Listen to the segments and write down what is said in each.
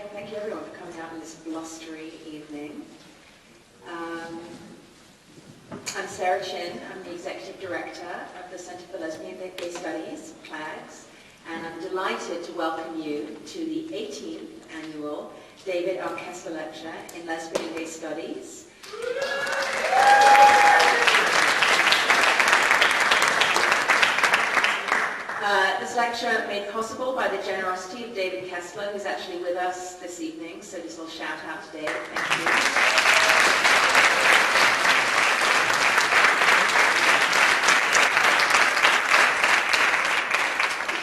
thank you everyone for coming out on this blustery evening. I'm Sarah Chin. I'm the Executive Director of the Center for Lesbian and Gay Studies, CLAGS, and I'm delighted to welcome you to the 18th Annual David R. Kessler Lecture in Lesbian and Gay Studies. This lecture made possible by the generosity of David Kessler, who's actually with us this evening, so just a little shout out to David.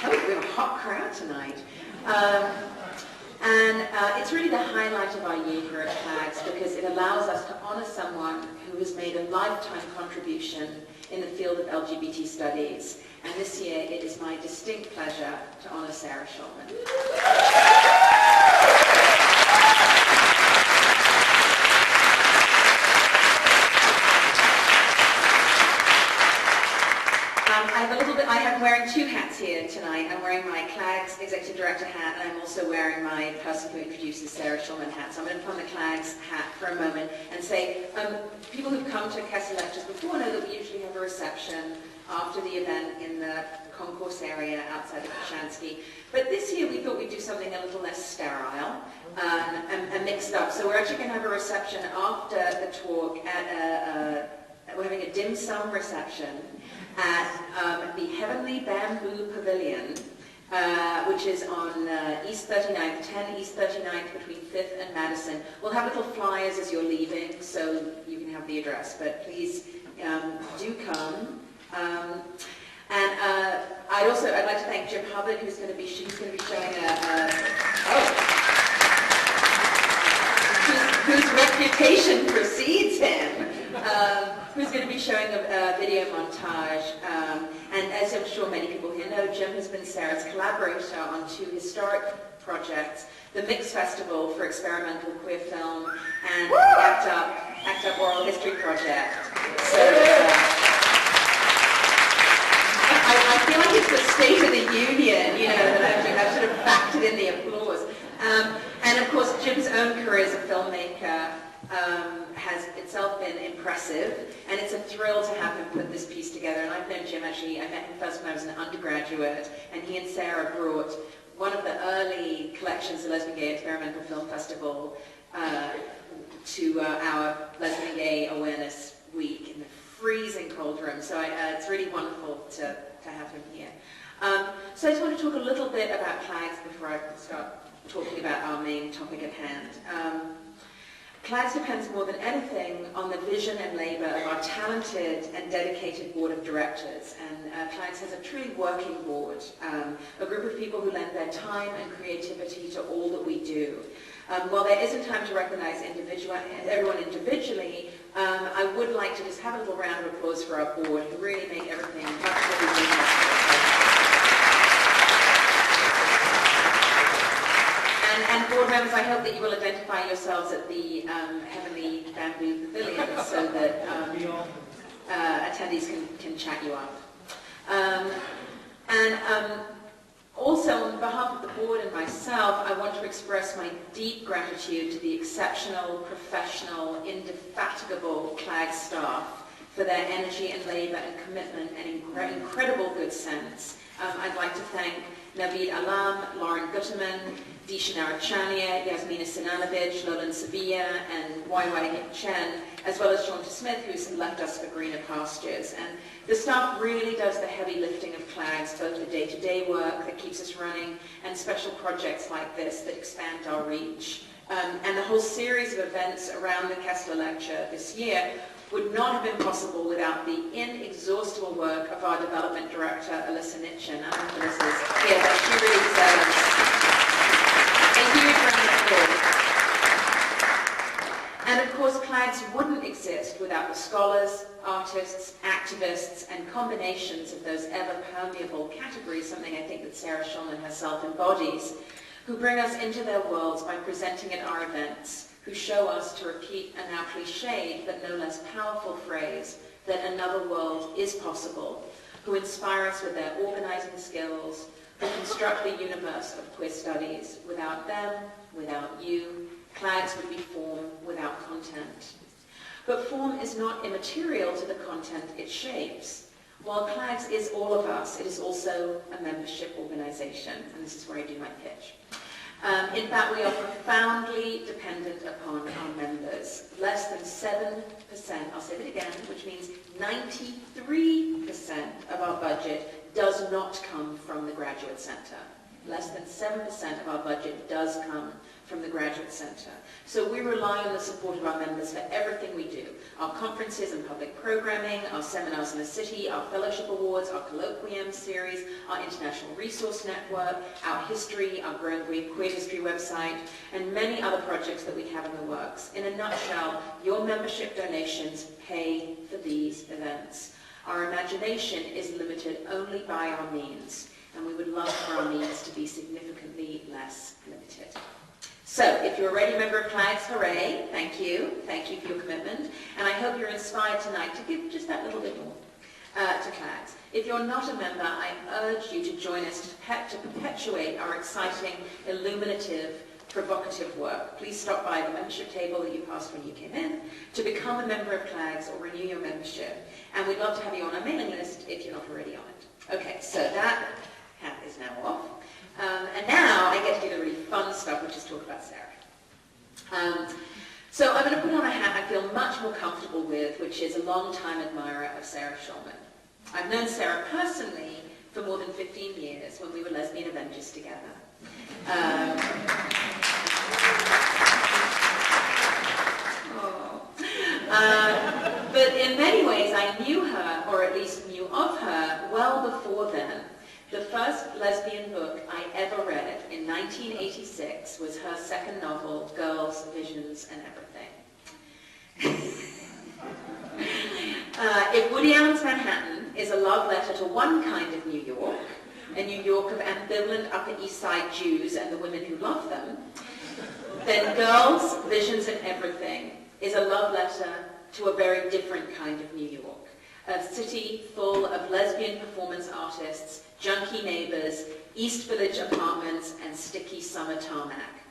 Thank you. We have a hot crowd tonight. It's really the highlight of our year here at CLAGS because it allows us to honor someone who has made a lifetime contribution in the field of LGBT studies. And this year, it is my distinct pleasure to honor Sarah Schulman. I'm wearing two hats here tonight. I'm wearing my CLAGS Executive Director hat, and I'm also wearing my person who introduces Sarah Schulman hat. So I'm going to put on the CLAGS hat for a moment and say, people who've come to Kessler Lectures before know that we usually have a reception after the event in the concourse area outside of Kashansky. But this year we thought we'd do something a little less sterile and mixed up. So we're actually going to have a reception after the talk at we're having a dim sum reception at the Heavenly Bamboo Pavilion, which is on East 39th, 10 East 39th between 5th and Madison. We'll have little flyers as you're leaving, so you can have the address, but please do come. I'd like to thank Jim Hubbard, who's going to be showing whose reputation precedes him, who's going to be showing a video montage. And as I'm sure many people here know, Jim has been Sarah's collaborator on two historic projects, the Mix Festival for Experimental Queer Film and the ACT UP Oral History Project. So, I feel like it's the State of the Union, you know, that I've sort of factored in the applause. And of course, Jim's own career as a filmmaker has itself been impressive, and it's a thrill to have him put this piece together. And I've known Jim actually, I met him first when I was an undergraduate, and he and Sarah brought one of the early collections of Lesbian Gay Experimental Film Festival to our Lesbian Gay Awareness Week in the freezing cold room. So it's really wonderful to have him here. So I just want to talk a little bit about CLAGS before I start talking about our main topic at hand. CLAGS depends more than anything on the vision and labor of our talented and dedicated board of directors. And CLAGS has a truly working board, a group of people who lend their time and creativity to all that we do. While there isn't time to recognize everyone individually, I would like to just have a little round of applause for our board who really make everything much more possible. And board members, I hope that you will identify yourselves at the Heavenly Bamboo Pavilion so that attendees can chat you up. Also, on behalf of the board and myself, I want to express my deep gratitude to the exceptional, professional, indefatigable CLAGS staff for their energy and labor and commitment and incredible good sense. I'd like to thank Naveed Alam, Lauren Gutterman, Disha Narachania, Yasmina Sinalovich, Lolan Sevilla, and YY Chen, as well as Shanta Smith, who's left us for greener pastures. And the staff really does the heavy lifting of CLAGS, both the day-to-day work that keeps us running and special projects like this that expand our reach. And the whole series of events around the Kessler Lecture this year would not have been possible without the inexhaustible work of our development director, Alyssa Nitchin. I don't know if Alyssa's here, but she really deserves. Thank you for bringing it forward. And of course, CLAGS wouldn't exist without the scholars, artists, activists, and combinations of those ever-permeable categories, something I think that Sarah Schulman herself embodies, who bring us into their worlds by presenting at our events, who show us, to repeat a now cliched but no less powerful phrase, that another world is possible, who inspire us with their organizing skills, that construct the universe of queer studies. Without them, without you, CLAGS would be form without content. But form is not immaterial to the content it shapes. While CLAGS is all of us, it is also a membership organization, and this is where I do my pitch. In fact, we are profoundly dependent upon our members. Less than 7%, I'll say it again, which means 93% of our budget does not come from the Graduate Center. Less than 7% of our budget does come from the Graduate Center. So we rely on the support of our members for everything we do. Our conferences and public programming, our seminars in the city, our fellowship awards, our colloquium series, our international resource network, our history, our growing queer history website, and many other projects that we have in the works. In a nutshell, your membership donations pay for these events. Our imagination is limited only by our means, and we would love for our means to be significantly less limited. So, if you're already a member of CLAGS, hooray, thank you for your commitment, and I hope you're inspired tonight to give just that little bit more to CLAGS. If you're not a member, I urge you to join us to perpetuate our exciting, illuminative, provocative work. Please stop by the membership table that you passed when you came in to become a member of CLAGS or renew your membership, and we'd love to have you on our mailing list if you're not already on it. Okay, so that hat is now off. And now I get to do the really fun stuff, which is talk about Sarah. So I'm going to put on a hat I feel much more comfortable with, which is a long-time admirer of Sarah Schulman. I've known Sarah personally for more than 15 years when we were lesbian Avengers together. But in many ways I knew her, or at least knew of her, well before then. The first lesbian book I ever read in 1986 was her second novel, Girls, Visions, and Everything. If Woody Allen's Manhattan is a love letter to one kind of New York, a New York of ambivalent Upper East Side Jews and the women who love them, then Girls, Visions, and Everything is a love letter to a very different kind of New York. A city full of lesbian performance artists, junkie neighbors, East Village apartments, and sticky summer tarmac.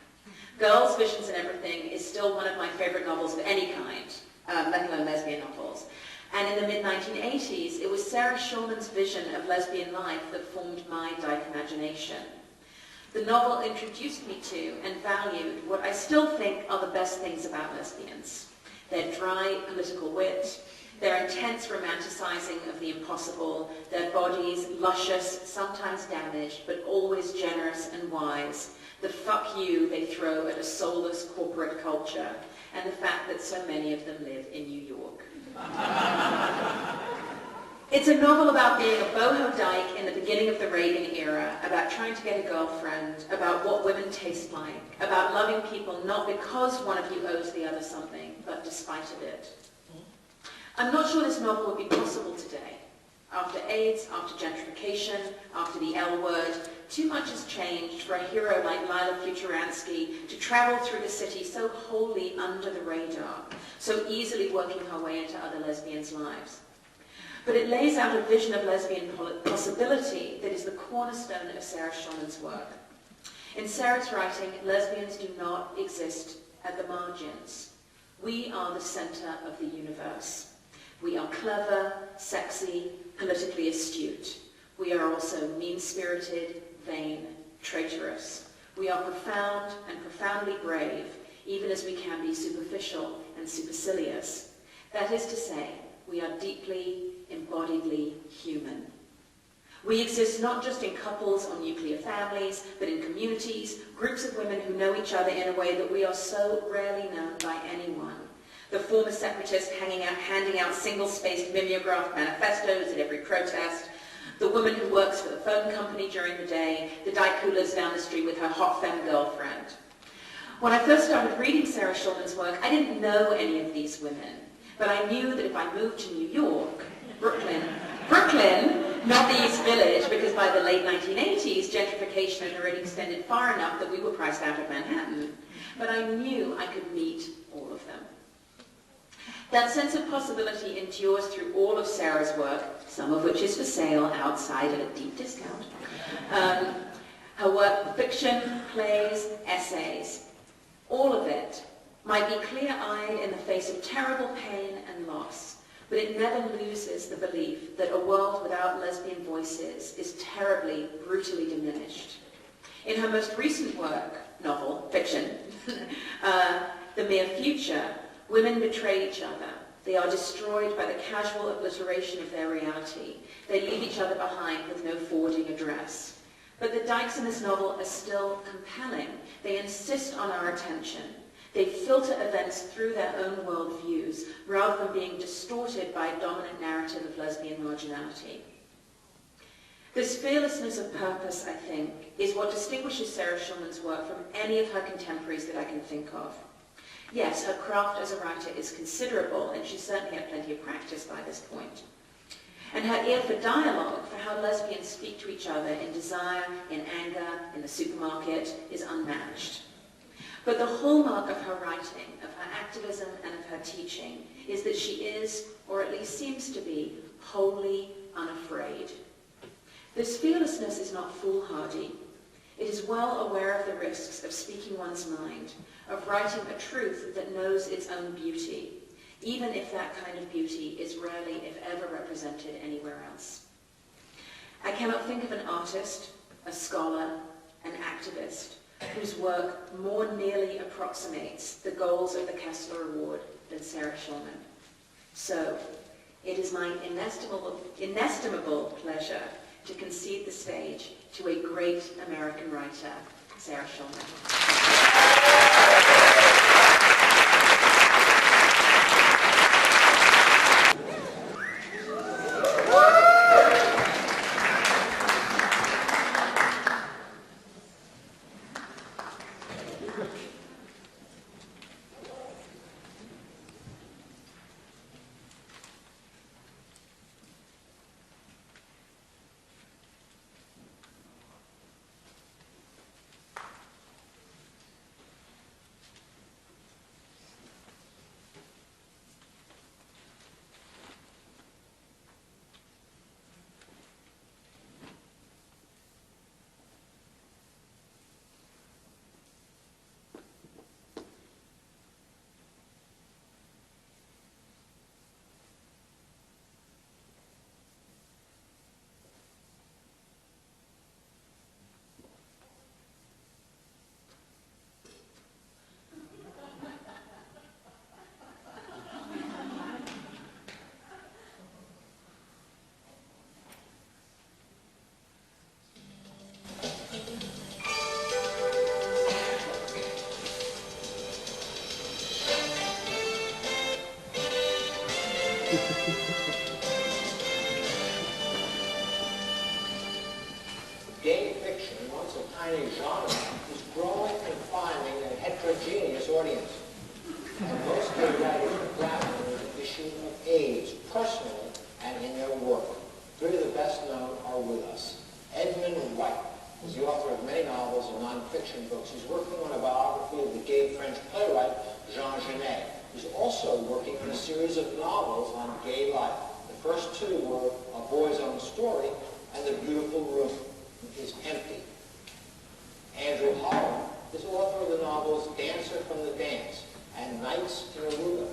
Girls, Visions, and Everything is still one of my favorite novels of any kind, let alone lesbian novels. And in the mid-1980s, it was Sarah Schulman's vision of lesbian life that formed my dyke imagination. The novel introduced me to and valued what I still think are the best things about lesbians: their dry political wit, their intense romanticizing of the impossible, their bodies luscious, sometimes damaged, but always generous and wise, the fuck you they throw at a soulless corporate culture, and the fact that so many of them live in New York. It's a novel about being a boho dyke in the beginning of the Reagan era, about trying to get a girlfriend, about what women taste like, about loving people not because one of you owes the other something, but despite of it. I'm not sure this novel would be possible today. After AIDS, after gentrification, after the L word, too much has changed for a hero like Lila Futuransky to travel through the city so wholly under the radar, so easily working her way into other lesbians' lives. But it lays out a vision of lesbian possibility that is the cornerstone of Sarah Schulman's work. In Sarah's writing, lesbians do not exist at the margins. We are the center of the universe. We are clever, sexy, politically astute. We are also mean-spirited, vain, traitorous. We are profound and profoundly brave, even as we can be superficial and supercilious. That is to say, we are deeply, embodiedly human. We exist not just in couples or nuclear families, but in communities, groups of women who know each other in a way that we are so rarely known by anyone. The former separatist handing out single-spaced mimeograph manifestos at every protest, the woman who works for the phone company during the day, the dyke who lives down the street with her hot femme girlfriend. When I first started reading Sarah Schulman's work, I didn't know any of these women, but I knew that if I moved to New York, Brooklyn, not the East Village, because by the late 1980s, gentrification had already extended far enough that we were priced out of Manhattan, but I knew I could meet all of them. That sense of possibility endures through all of Sarah's work, some of which is for sale outside at a deep discount. Her work, fiction, plays, essays, all of it might be clear-eyed in the face of terrible pain and loss, but it never loses the belief that a world without lesbian voices is terribly, brutally diminished. In her most recent work, novel, fiction, The Mere Future, women betray each other. They are destroyed by the casual obliteration of their reality. They leave each other behind with no forwarding address. But the dykes in this novel are still compelling. They insist on our attention. They filter events through their own worldviews, rather than being distorted by a dominant narrative of lesbian marginality. This fearlessness of purpose, I think, is what distinguishes Sarah Schulman's work from any of her contemporaries that I can think of. Yes, her craft as a writer is considerable, and she certainly had plenty of practice by this point. And her ear for dialogue, for how lesbians speak to each other in desire, in anger, in the supermarket, is unmatched. But the hallmark of her writing, of her activism, and of her teaching is that she is, or at least seems to be, wholly unafraid. This fearlessness is not foolhardy. It is well aware of the risks of speaking one's mind, of writing a truth that knows its own beauty, even if that kind of beauty is rarely, if ever, represented anywhere else. I cannot think of an artist, a scholar, an activist, whose work more nearly approximates the goals of the Kessler Award than Sarah Schulman. So, it is my inestimable pleasure to concede the stage to a great American writer, Sarah Schulman. Gay fiction, once a tiny genre, is growing and finding a heterogeneous audience. And most gay writers are grappling with the issue of AIDS, personally and in their work. Three of the best known are with us. Edmund White is the author of many novels and non-fiction books. He's working on a biography of the gay French playwright Jean Genet. He's also working on a series of novels on gay life. The first two were A Boy's Own Story and The Beautiful Room is Empty. Andrew Holland is author of the novels Dancer from the Dance and Nights in Aruba.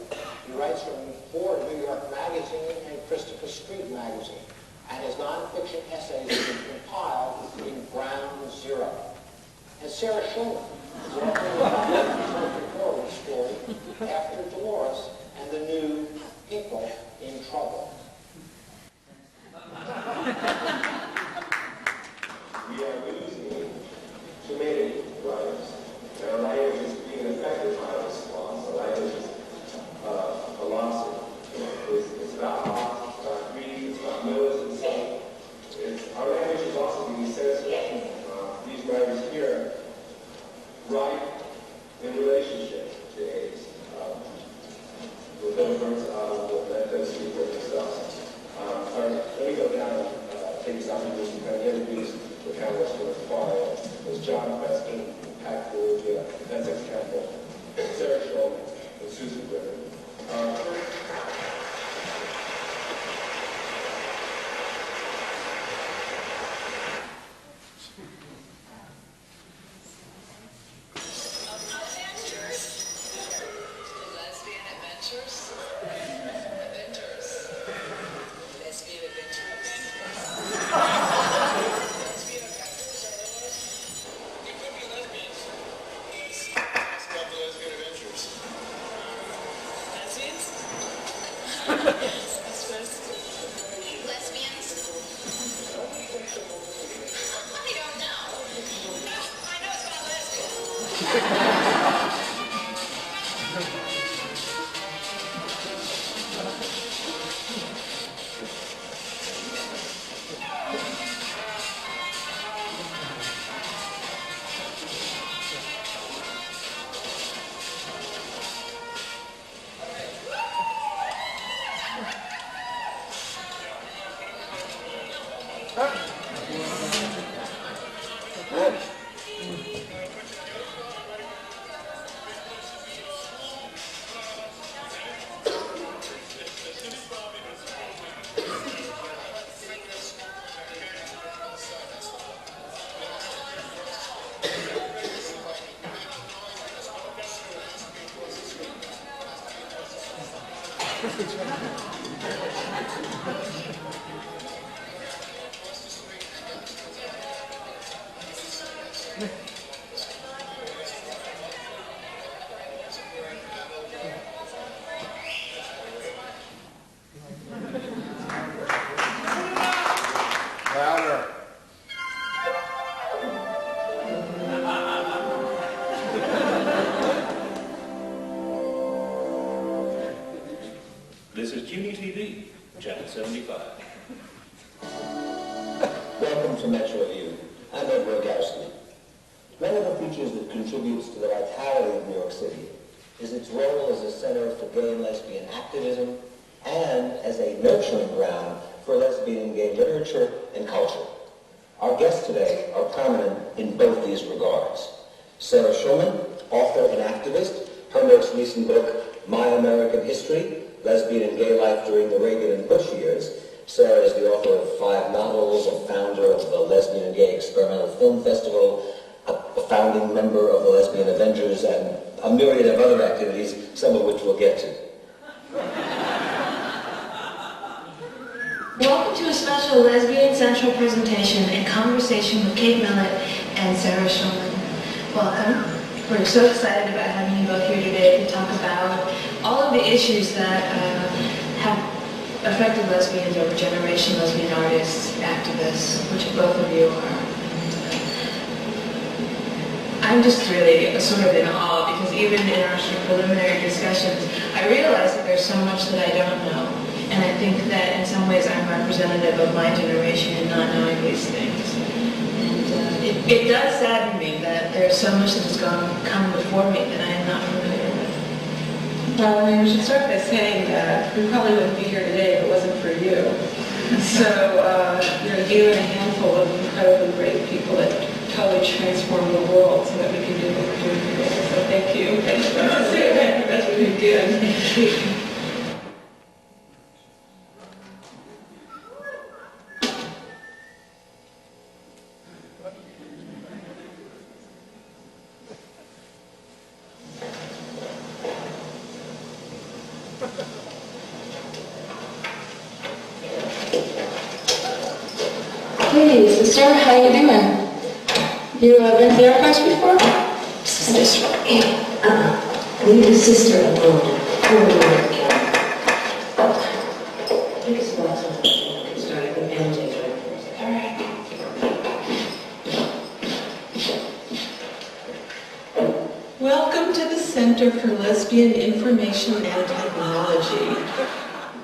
He writes for New York Magazine and Christopher Street Magazine, and his nonfiction essays have been compiled in Ground Zero. And Sarah Schulman is author of the horror story After Dolores and the new People in Trouble. We are losing humanity rights. And our language is being affected by this loss. Our language is a loss of, it's about loss, it's about grief, it's about militancy. Our language is also being sensitive. These writers here write in relationship to AIDS. We'll let them speak for themselves. Let me go down and take this opportunity to kind of introduce the panelists. This is CUNY TV, Channel 75. Welcome to Metro View. I'm Ed Rogowski. One of the features that contributes to the vitality of New York City is its role as a center for gay and lesbian activism and as a nurturing ground for lesbian and gay literature and culture. Our guests today are prominent in both these regards. Sarah Schulman, author and activist, her most recent book, My American History, Lesbian and Gay Life During the Reagan and Bush Years. Sarah is the author of 5 novels, a founder of the Lesbian and Gay Experimental Film Festival, a founding member of the Lesbian Avengers, and a myriad of other activities, some of which we'll get to. Welcome to a special Lesbian Central presentation and conversation with Kate Millett and Sarah Schulman. Welcome. We're so excited about having you both here today to talk about all of the issues that have affected lesbians over generation, lesbian artists, activists, which both of you are. I'm just really sort of in awe because even in our sort of preliminary discussions, I realize that there's so much that I don't know. And I think that in some ways I'm representative of my generation in not knowing these things. And it does sadden me that there's so much that has come before me that I am not familiar with. Well, I should start by saying that we probably wouldn't be here today if it wasn't for you. So, you and a handful of incredibly great people that probably transform the world so that we can do what we're doing today. So thank you. Thanks for saying that. That's really good. Thank you. Hey, sister, how you doing? You been therapist before? Sister's leave the sister alone. Take a spot so I can start the bandage right first. All right. Welcome to the Center for Lesbian Information and Technology.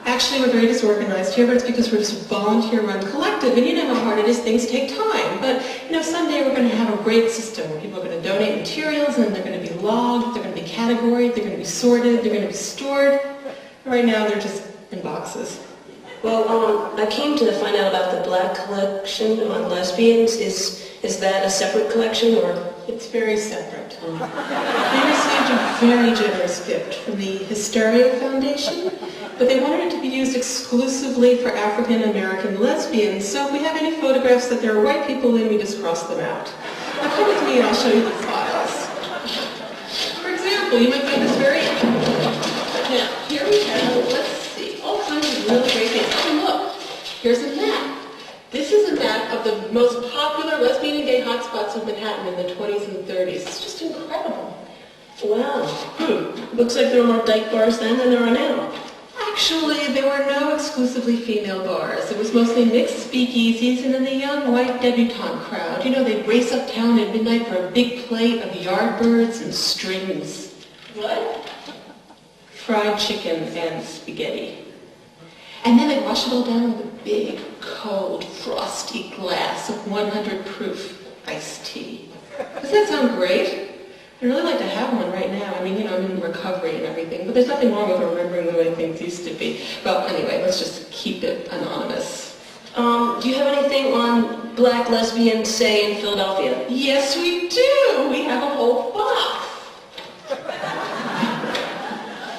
Actually, we're very disorganized here, but it's because we're just a volunteer-run collective, and you know how hard it is, things take time. But, someday we're going to have a great system where people are going to donate materials, and then they're going to be logged, they're going to be categorized, they're going to be sorted, they're going to be stored. Right now, they're just in boxes. Well, I came to find out about the Black collection on lesbians. Is that a separate collection, or? It's very separate. They received a very generous gift from the Hysteria Foundation, but they wanted it to be used exclusively for African American lesbians, so if we have any photographs that there are white people in, we just cross them out. Now come with me and I'll show you the files. For example, you might find this very interesting. Now, here we have, let's see, all kinds of really great things. Oh, look, here's a map. This is a map of the most popular lesbian and gay hotspots of Manhattan in the 20s and 30s. It's just incredible. Wow. Looks like there were more dyke bars then than there are now. Actually, there were no exclusively female bars. It was mostly mixed speakeasies and then the young white debutante crowd. You know, they'd race uptown at midnight for a big plate of yardbirds and strings. What? Fried chicken and spaghetti. And then they'd wash it all down with a big, cold, frosty glass of 100 proof iced tea. Does that sound great? I'd really like to have one right now. I mean, you know, I'm in recovery and everything, but there's nothing wrong with remembering the way things used to be. Well, anyway, let's just keep it anonymous. Do you have anything on black lesbians, say, in Philadelphia? Yes, we do. We have a whole box.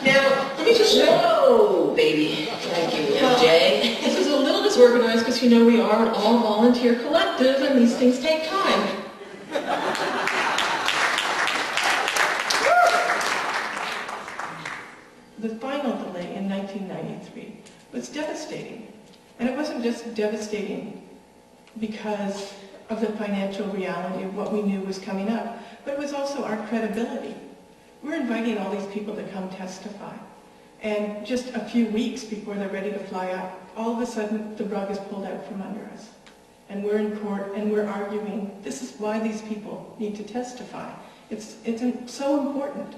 Now, let me just show. Whoa, baby. Thank you, MJ. This is a little disorganized because, you know, we are an all-volunteer collective and these things take time. The final delay in 1993 was devastating. And it wasn't just devastating because of the financial reality of what we knew was coming up, but it was also our credibility. We're inviting all these people to come testify. And just a few weeks before they're ready to fly out, all of a sudden the rug is pulled out from under us. And we're in court and we're arguing, this is why these people need to testify. It's so important.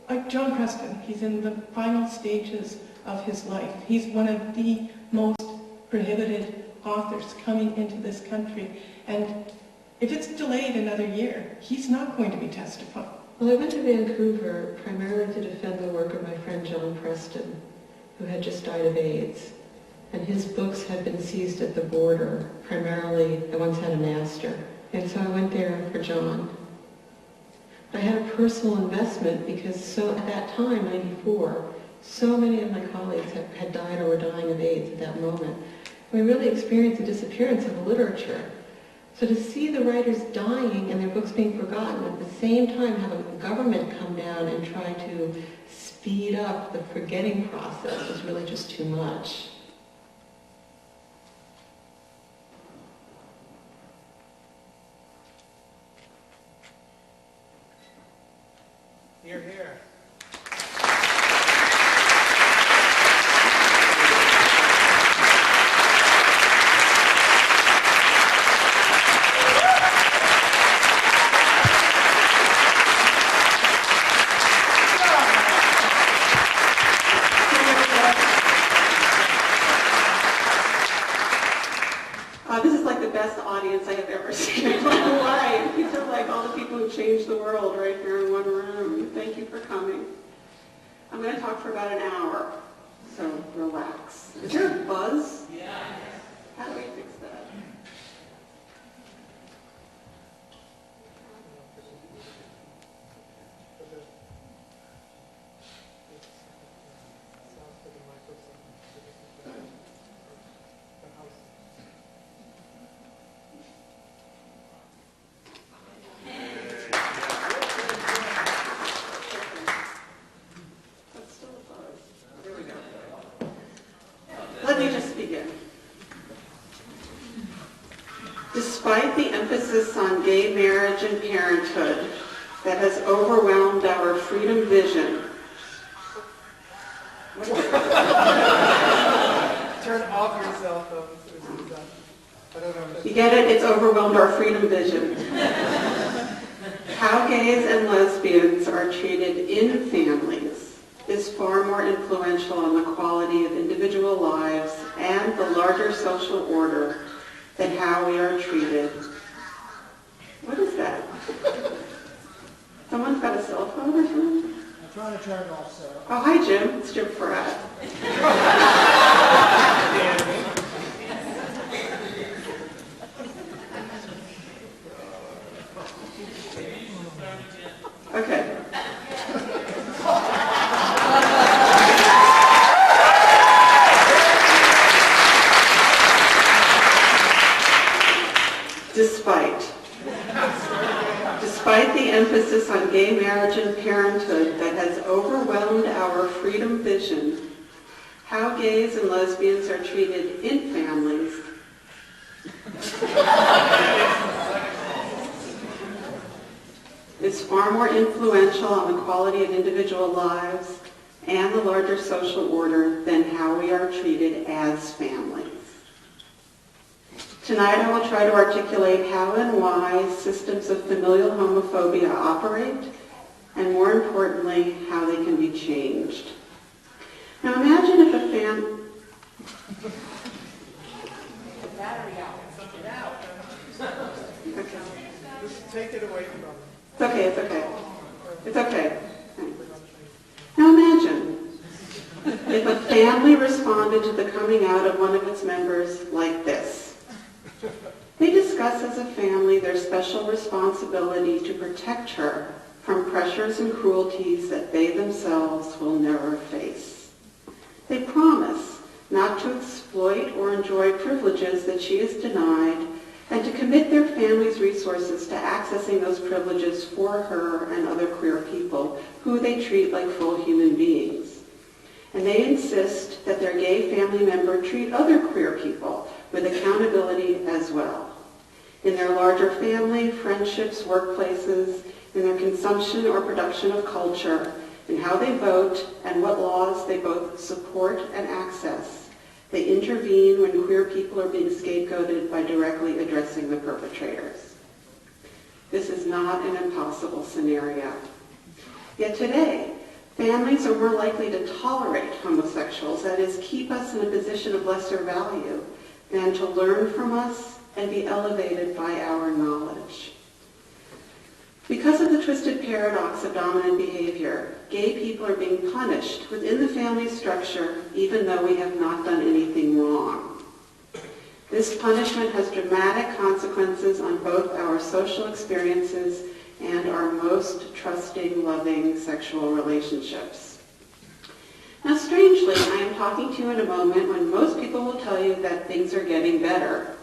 Like John Preston, he's in the final stages of his life. He's one of the most prohibited authors coming into this country. And if it's delayed another year, he's not going to be testifying. Well, I went to Vancouver primarily to defend the work of my friend John Preston, who had just died of AIDS. And his books had been seized at the border. Primarily, I once had a master. And so I went there for John. I had a personal investment because at that time, 94, so many of my colleagues had died or were dying of AIDS at that moment. We really experienced the disappearance of literature. So to see the writers dying and their books being forgotten, at the same time have a government come down and try to speed up the forgetting process was really just too much. You're here. This is like the best audience I have ever seen in my life. These are like all the people who changed the world right here in one room. Thank you for coming. I'm going to talk for about an hour, so relax. Is there a buzz? Yeah. How do we fix that? Let me just begin. Despite the emphasis on gay marriage and parenthood that has overwhelmed our freedom vision, Turn off your cell phones. I don't know. you get it? It's overwhelmed our freedom vision. How gays and lesbians are treated in families is far more influential on the quality of individual lives and the larger social order than how we are treated. What is that? Someone's got a cell phone or something? I'm trying to turn it off, Sarah. Oh, hi, Jim. It's Jim Farad. Okay. Despite the emphasis on gay marriage and parenthood that has overwhelmed our freedom vision, how gays and lesbians are treated in families is far more influential on the quality of individual lives and the larger social order than how we are treated as families. Tonight I will try to articulate how and why systems of familial homophobia operate, and more importantly, how they can be changed. Now imagine if a Battery out. Get out. Okay. Just take it away from them. It's okay, it's okay. It's okay. Thanks. Now imagine if a family responded to the coming out of one of its members like this. They discuss as a family their special responsibility to protect her from pressures and cruelties that they themselves will never face. They promise not to exploit or enjoy privileges that she is denied, and to commit their family's resources to accessing those privileges for her and other queer people who they treat like full human beings. And they insist that their gay family member treat other queer people with accountability as well. In their larger family, friendships, workplaces, in their consumption or production of culture, in how they vote and what laws they both support and access. They intervene when queer people are being scapegoated by directly addressing the perpetrators. This is not an impossible scenario. Yet today, families are more likely to tolerate homosexuals, that is, keep us in a position of lesser value, than to learn from us and be elevated by our knowledge. Because of the twisted paradox of dominant behavior, gay people are being punished within the family structure even though we have not done anything wrong. This punishment has dramatic consequences on both our social experiences and our most trusting, loving sexual relationships. Now, strangely, I am talking to you in a moment when most people will tell you that things are getting better.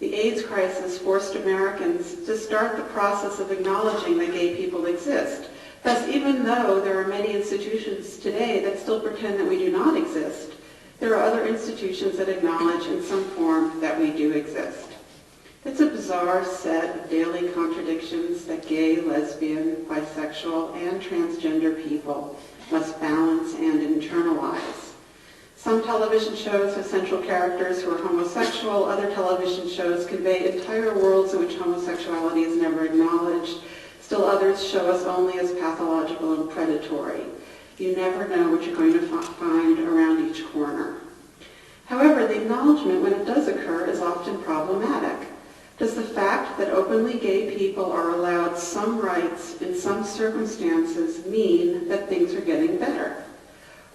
The AIDS crisis forced Americans to start the process of acknowledging that gay people exist. Thus, even though there are many institutions today that still pretend that we do not exist, there are other institutions that acknowledge in some form that we do exist. It's a bizarre set of daily contradictions that gay, lesbian, bisexual, and transgender people must balance and internalize. Some television shows have central characters who are homosexual. Other television shows convey entire worlds in which homosexuality is never acknowledged. Still others show us only as pathological and predatory. You never know what you're going to find around each corner. However, the acknowledgement, when it does occur, is often problematic. Does the fact that openly gay people are allowed some rights in some circumstances mean that things are getting better?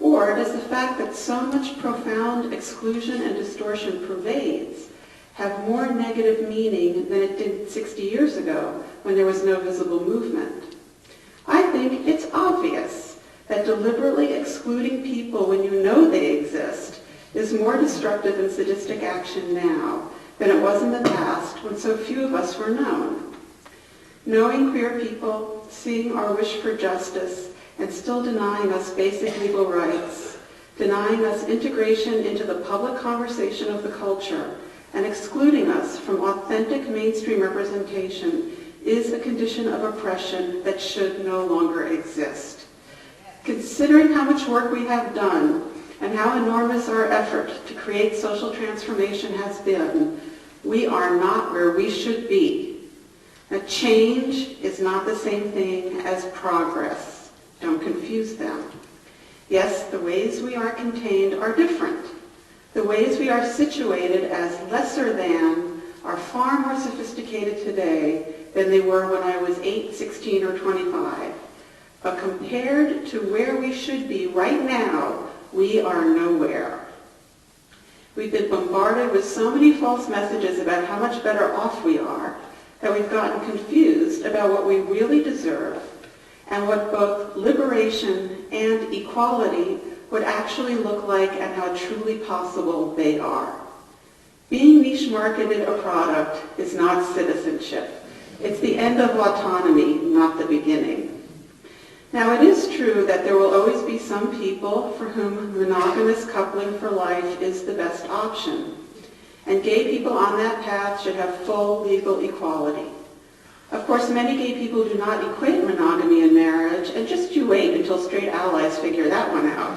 Or does the fact that so much profound exclusion and distortion pervades have more negative meaning than it did 60 years ago when there was no visible movement? I think it's obvious that deliberately excluding people when you know they exist is more destructive and sadistic action now than it was in the past when so few of us were known. Knowing queer people, seeing our wish for justice, and still denying us basic legal rights, denying us integration into the public conversation of the culture, and excluding us from authentic mainstream representation is a condition of oppression that should no longer exist. Considering how much work we have done and how enormous our effort to create social transformation has been, we are not where we should be. Now, change is not the same thing as progress. Don't confuse them. Yes, the ways we are contained are different. The ways we are situated as lesser than are far more sophisticated today than they were when I was 8, 16, or 25. But compared to where we should be right now, we are nowhere. We've been bombarded with so many false messages about how much better off we are that we've gotten confused about what we really deserve and what both liberation and equality would actually look like and how truly possible they are. Being niche marketed a product is not citizenship. It's the end of autonomy, not the beginning. Now, it is true that there will always be some people for whom monogamous coupling for life is the best option, and gay people on that path should have full legal equality. Of course, many gay people do not equate monogamy and marriage, and just you wait until straight allies figure that one out.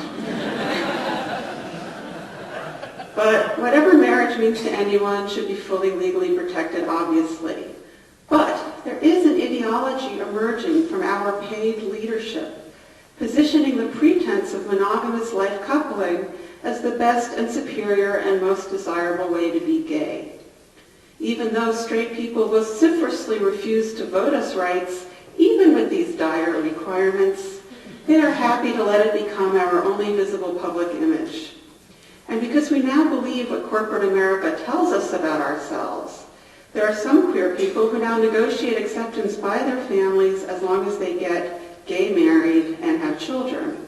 But whatever marriage means to anyone should be fully legally protected, obviously. But there is an ideology emerging from our paid leadership, positioning the pretense of monogamous life coupling as the best and superior and most desirable way to be gay. Even though straight people vociferously refuse to vote us rights, even with these dire requirements, they are happy to let it become our only visible public image. And because we now believe what corporate America tells us about ourselves, there are some queer people who now negotiate acceptance by their families as long as they get gay married and have children.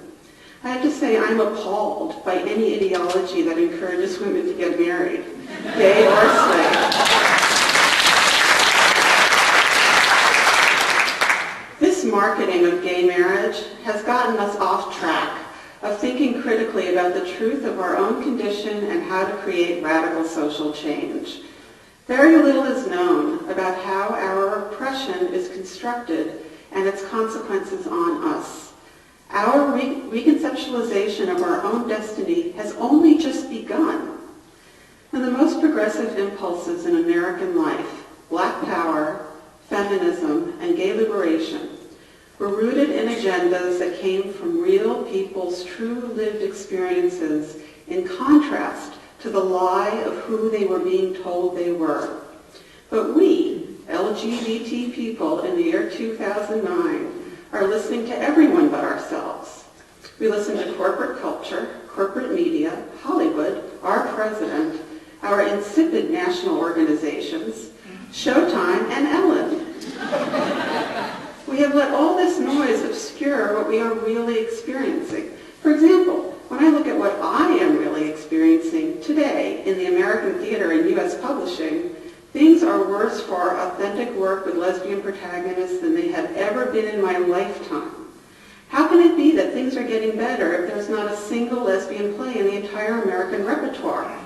I have to say I'm appalled by any ideology that encourages women to get married, gay or straight. This marketing of gay marriage has gotten us off track of thinking critically about the truth of our own condition and how to create radical social change. Very little is known about how our oppression is constructed and its consequences on us. Our reconceptualization of our own destiny has only just begun. And the most progressive impulses in American life, Black power, feminism, and gay liberation, were rooted in agendas that came from real people's true lived experiences in contrast to the lie of who they were being told they were. But we, LGBT people in the year 2009, are listening to everyone but ourselves. We listen to corporate culture, corporate media, Hollywood, our president, our insipid national organizations, Showtime, and Ellen. We have let all this noise obscure what we are really experiencing. For example, when I look at what I am really experiencing today in the American theater and U.S. publishing, things are worse for authentic work with lesbian protagonists than they have ever been in my lifetime. How can it be that things are getting better if there's not a single lesbian play in the entire American repertoire?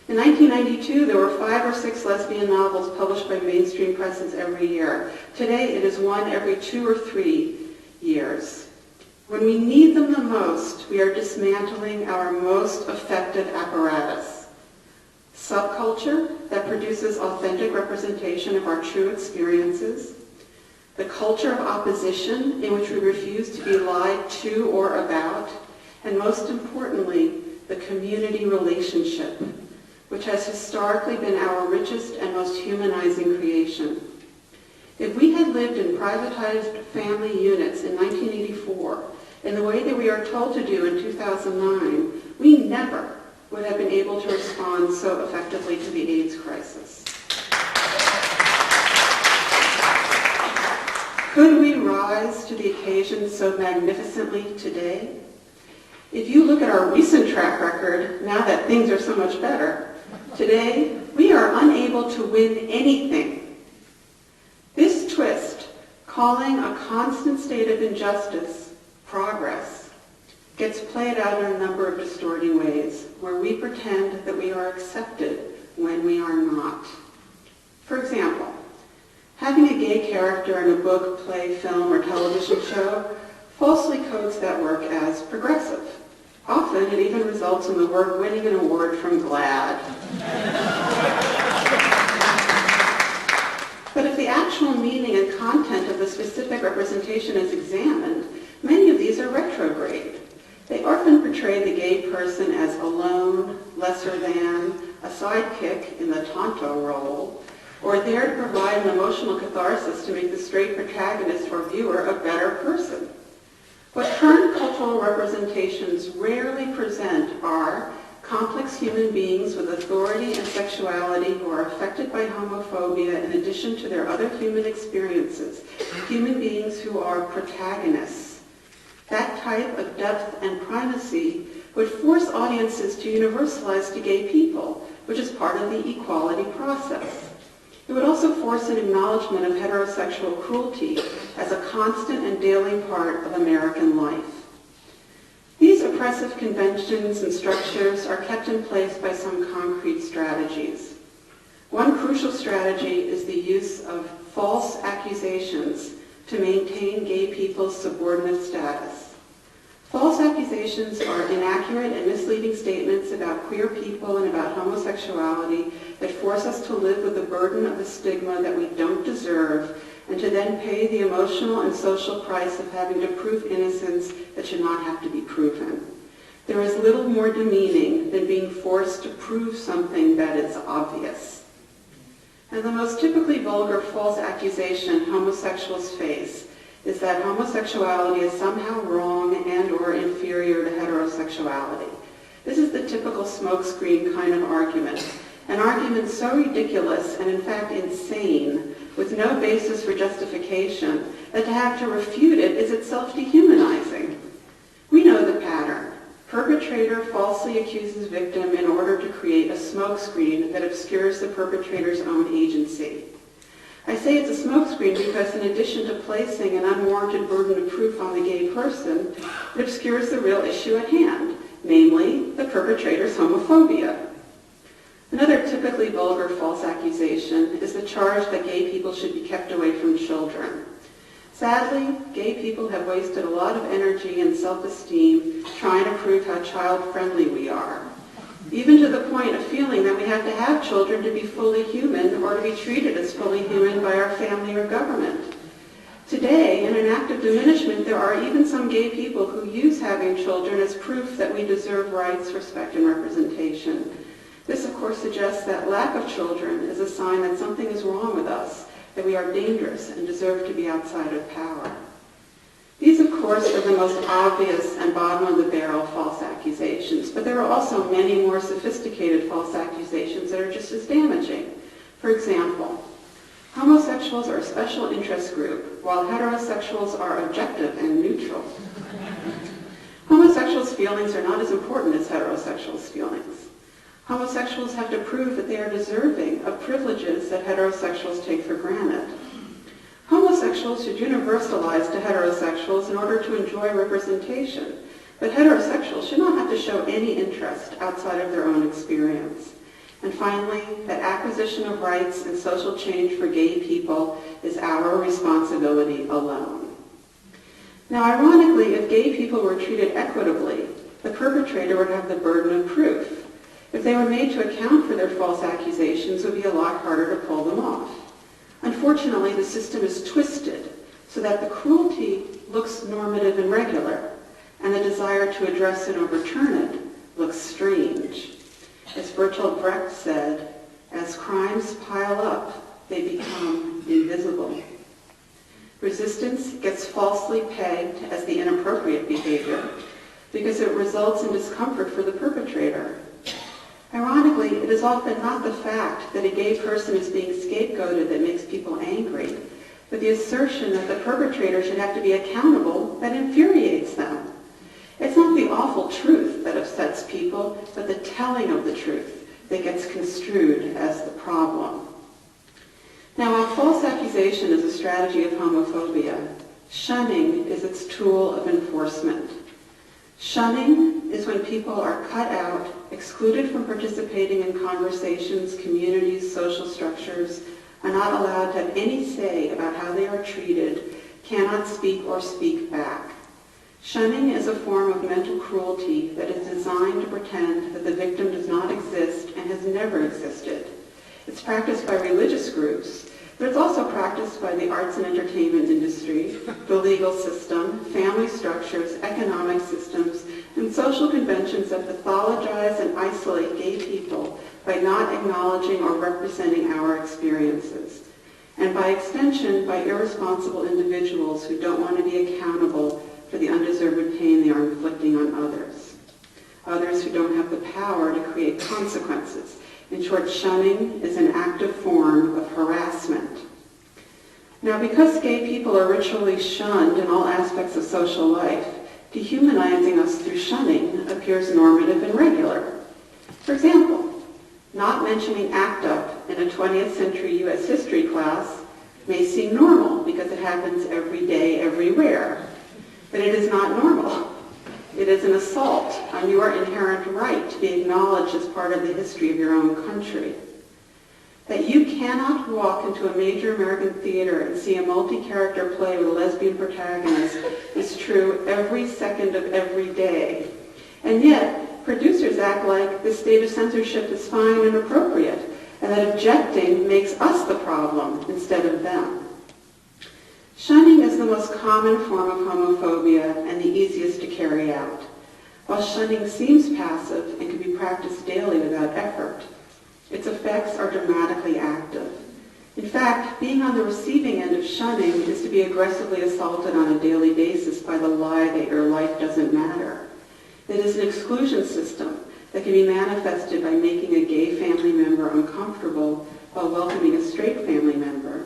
In 1992, there were 5 or 6 lesbian novels published by mainstream presses every year. Today, it is one every 2 or 3 years. When we need them the most, we are dismantling our most effective apparatus. Subculture that produces authentic representation of our true experiences. The culture of opposition in which we refuse to be lied to or about. And most importantly, the community relationship, which has historically been our richest and most humanizing creation. If we had lived in privatized family units in 1984, in the way that we are told to do in 2009, we never would have been able to respond so effectively to the AIDS crisis. Could we rise to the occasion so magnificently today? If you look at our recent track record, now that things are so much better, today we are unable to win anything. This twist, calling a constant state of injustice progress, gets played out in a number of distorting ways, where we pretend that we are accepted when we are not. For example, having a gay character in a book, play, film, or television show falsely codes that work as progressive. Often it even results in the work winning an award from GLAAD. But if the actual meaning and content of the specific representation is examined, many of these are retrograde. They often portray the gay person as alone, lesser than, a sidekick in the Tonto role, or there to provide an emotional catharsis to make the straight protagonist or viewer a better person. What current cultural representations rarely present are complex human beings with authority and sexuality who are affected by homophobia in addition to their other human experiences, human beings who are protagonists. That type of depth and primacy would force audiences to universalize to gay people, which is part of the equality process. It would also force an acknowledgement of heterosexual cruelty as a constant and daily part of American life. These oppressive conventions and structures are kept in place by some concrete strategies. One crucial strategy is the use of false accusations to maintain gay people's subordinate status. False accusations are inaccurate and misleading statements about queer people and about homosexuality that force us to live with the burden of the stigma that we don't deserve and to then pay the emotional and social price of having to prove innocence that should not have to be proven. There is little more demeaning than being forced to prove something that is obvious. And the most typically vulgar false accusation homosexuals face is that homosexuality is somehow wrong and or inferior to heterosexuality. This is the typical smokescreen kind of argument, an argument so ridiculous and in fact insane, with no basis for justification, that to have to refute it is itself dehumanizing. We know the pattern. Perpetrator falsely accuses victim in order to create a smokescreen that obscures the perpetrator's own agency. I say it's a smokescreen because in addition to placing an unwarranted burden of proof on the gay person, it obscures the real issue at hand, namely the perpetrator's homophobia. Another typically vulgar false accusation is the charge that gay people should be kept away from children. Sadly, gay people have wasted a lot of energy and self-esteem trying to prove how child-friendly we are, even to the point of feeling that we have to have children to be fully human or to be treated as fully human by our family or government. Today, in an act of diminishment, there are even some gay people who use having children as proof that we deserve rights, respect, and representation. This, of course, suggests that lack of children is a sign that something is wrong with us, that we are dangerous and deserve to be outside of power. These, of course, are the most obvious and bottom-of-the-barrel false accusations, but there are also many more sophisticated false accusations that are just as damaging. For example, homosexuals are a special interest group, while heterosexuals are objective and neutral. Homosexuals' feelings are not as important as heterosexuals' feelings. Homosexuals have to prove that they are deserving of privileges that heterosexuals take for granted. Homosexuals should universalize to heterosexuals in order to enjoy representation, but heterosexuals should not have to show any interest outside of their own experience. And finally, that acquisition of rights and social change for gay people is our responsibility alone. Now, ironically, if gay people were treated equitably, the perpetrator would have the burden of proof. If they were made to account for their false accusations, it would be a lot harder to pull them off. Unfortunately, the system is twisted so that the cruelty looks normative and regular, and the desire to address and overturn it looks strange. As Bertolt Brecht said, as crimes pile up, they become invisible. Resistance gets falsely pegged as the inappropriate behavior because it results in discomfort for the perpetrator. Ironically, it is often not the fact that a gay person is being scapegoated that makes people angry, but the assertion that the perpetrator should have to be accountable that infuriates them. It's not the awful truth that upsets people, but the telling of the truth that gets construed as the problem. Now, while false accusation is a strategy of homophobia, shunning is its tool of enforcement. Shunning is when people are cut out, excluded from participating in conversations, communities, social structures, are not allowed to have any say about how they are treated, cannot speak or speak back. Shunning is a form of mental cruelty that is designed to pretend that the victim does not exist and has never existed. It's practiced by religious groups, but it's also practiced by the arts and entertainment industry, the legal system, family structures, economic systems, and social conventions that pathologize and isolate gay people by not acknowledging or representing our experiences, and by extension, by irresponsible individuals who don't want to be accountable for the undeserved pain they are inflicting on others who don't have the power to create consequences. In short, shunning is an active form of harassment. Now, because gay people are ritually shunned in all aspects of social life, dehumanizing us through shunning appears normative and regular. For example, not mentioning ACT UP in a 20th century U.S. history class may seem normal because it happens every day, everywhere. But it is not normal. It is an assault on your inherent right to be acknowledged as part of the history of your own country. That you cannot walk into a major American theater and see a multi-character play with a lesbian protagonist is true every second of every day. And yet, producers act like this state of censorship is fine and appropriate, and that objecting makes us the problem instead of them. Shunning is the most common form of homophobia and the easiest to carry out. While shunning seems passive and can be practiced daily without effort, its effects are dramatically active. In fact, being on the receiving end of shunning is to be aggressively assaulted on a daily basis by the lie that your life doesn't matter. It is an exclusion system that can be manifested by making a gay family member uncomfortable while welcoming a straight family member,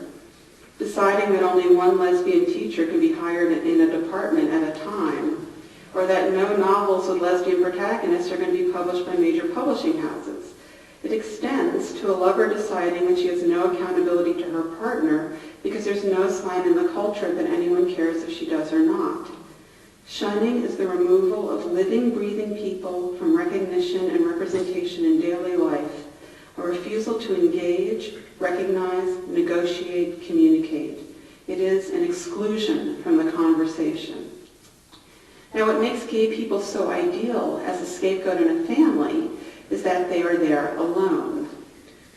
deciding that only one lesbian teacher can be hired in a department at a time, or that no novels with lesbian protagonists are going to be published by major publishing houses. It extends to a lover deciding that she has no accountability to her partner because there's no sign in the culture that anyone cares if she does or not. Shunning is the removal of living, breathing people from recognition and representation in daily life, a refusal to engage, recognize, negotiate, communicate. It is an exclusion from the conversation. Now, what makes gay people so ideal as a scapegoat in a family is that they are there alone.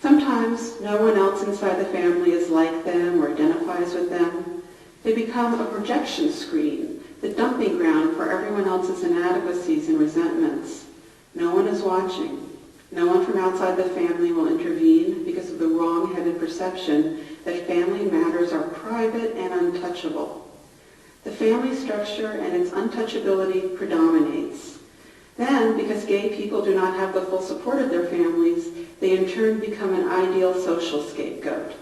Sometimes no one else inside the family is like them or identifies with them. They become a projection screen, the dumping ground for everyone else's inadequacies and resentments. No one is watching. No one from outside the family will intervene because of the wrong-headed perception that family matters are private and untouchable. The family structure and its untouchability predominates. Then, because gay people do not have the full support of their families, they in turn become an ideal social scapegoat.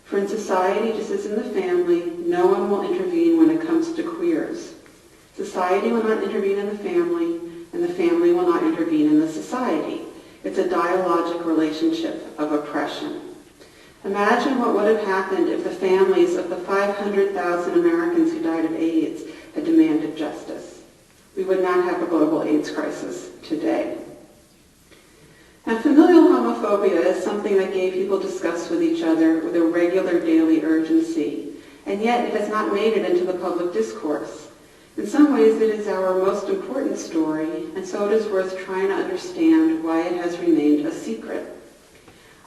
For in society, just as in the family, no one will intervene when it comes to queers. Society will not intervene in the family, and the family will not intervene in the society. It's a dialogic relationship of oppression. Imagine what would have happened if the families of the 500,000 Americans who died of AIDS had demanded justice. We would not have a global AIDS crisis today. Now, familial homophobia is something that gay people discuss with each other with a regular daily urgency, and yet it has not made it into the public discourse. In some ways, it is our most important story, and so it is worth trying to understand why it has remained a secret.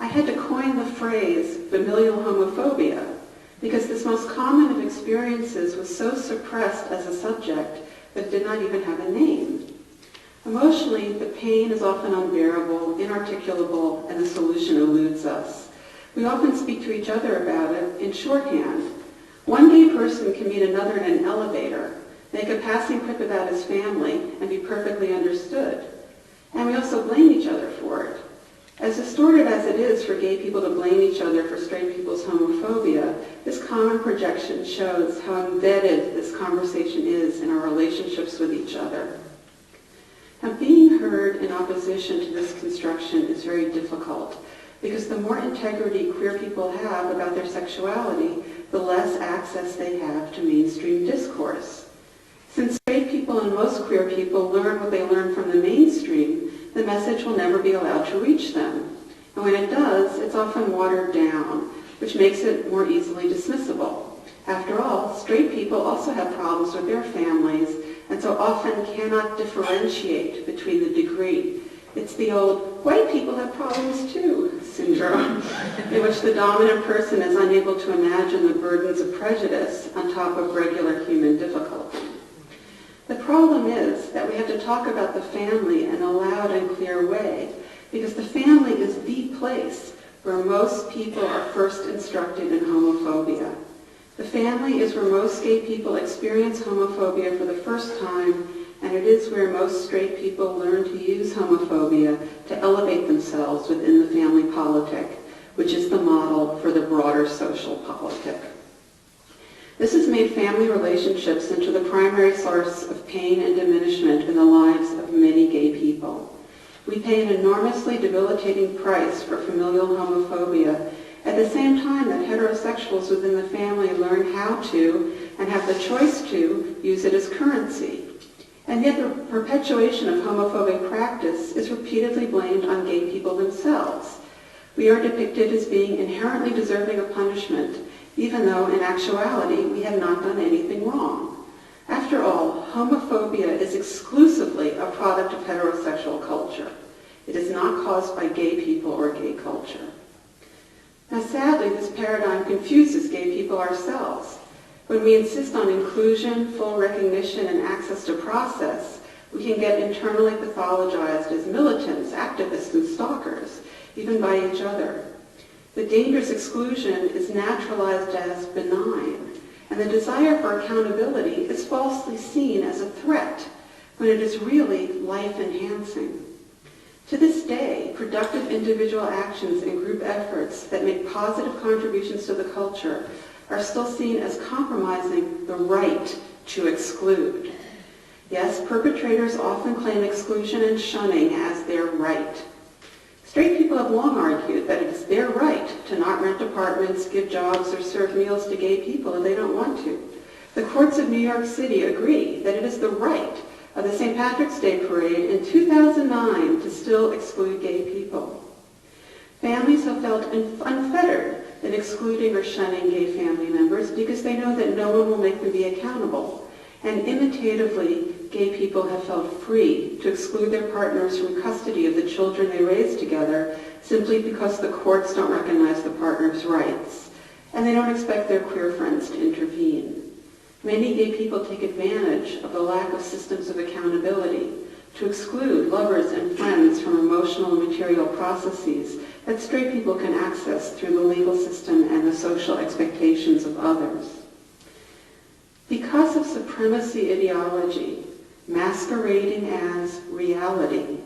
I had to coin the phrase familial homophobia because this most common of experiences was so suppressed as a subject that it did not even have a name. Emotionally, the pain is often unbearable, inarticulable, and the solution eludes us. We often speak to each other about it in shorthand. One gay person can meet another in an elevator, make a passing quip about his family, and be perfectly understood. And we also blame each other for it. As distorted as it is for gay people to blame each other for straight people's homophobia, this common projection shows how embedded this conversation is in our relationships with each other. Now, being heard in opposition to this construction is very difficult because the more integrity queer people have about their sexuality, the less access they have to mainstream discourse. Since straight people and most queer people learn what they learn from the mainstream, the message will never be allowed to reach them. And when it does, it's often watered down, which makes it more easily dismissible. After all, straight people also have problems with their families, and so often cannot differentiate between the degree. It's the old, white people have problems too, syndrome, in which the dominant person is unable to imagine the burdens of prejudice on top of regular human difficulty. The problem is that we have to talk about the family in a loud and clear way, because the family is the place where most people are first instructed in homophobia. The family is where most gay people experience homophobia for the first time, and it is where most straight people learn to use homophobia to elevate themselves within the family politic, which is the model for the broader social politic. This has made family relationships into the primary source of pain and diminishment in the lives of many gay people. We pay an enormously debilitating price for familial homophobia at the same time that heterosexuals within the family learn how to, and have the choice to, use it as currency. And yet the perpetuation of homophobic practice is repeatedly blamed on gay people themselves. We are depicted as being inherently deserving of punishment, even though in actuality we have not done anything wrong. After all, homophobia is exclusively a product of heterosexual culture. It is not caused by gay people or gay culture. Now sadly, this paradigm confuses gay people ourselves. When we insist on inclusion, full recognition, and access to process, we can get internally pathologized as militants, activists, and stalkers, even by each other. The dangerous exclusion is naturalized as benign, and the desire for accountability is falsely seen as a threat when it is really life-enhancing. To this day, productive individual actions and group efforts that make positive contributions to the culture are still seen as compromising the right to exclude. Yes, perpetrators often claim exclusion and shunning as their right. Straight people have long argued that it is their right to not rent apartments, give jobs, or serve meals to gay people if they don't want to. The courts of New York City agree that it is the right of the St. Patrick's Day Parade in 2009 to still exclude gay people. Families have felt unfettered in excluding or shunning gay family members because they know that no one will make them be accountable. And imitatively, gay people have felt free to exclude their partners from custody of the children they raise together simply because the courts don't recognize the partner's rights, and they don't expect their queer friends to intervene. Many gay people take advantage of the lack of systems of accountability to exclude lovers and friends from emotional and material processes that straight people can access through the legal system and the social expectations of others. Because of supremacy ideology masquerading as reality,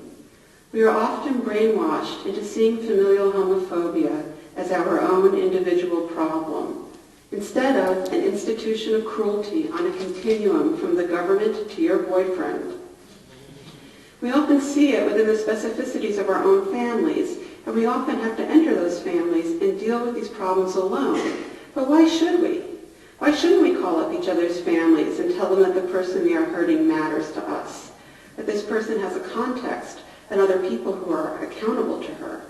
we are often brainwashed into seeing familial homophobia as our own individual problem, instead of an institution of cruelty on a continuum from the government to your boyfriend. We often see it within the specificities of our own families, and we often have to enter those families and deal with these problems alone. But why should we? Why shouldn't we call up each other's families and tell them that the person they are hurting matters to us, that this person has a context and other people who are accountable to her?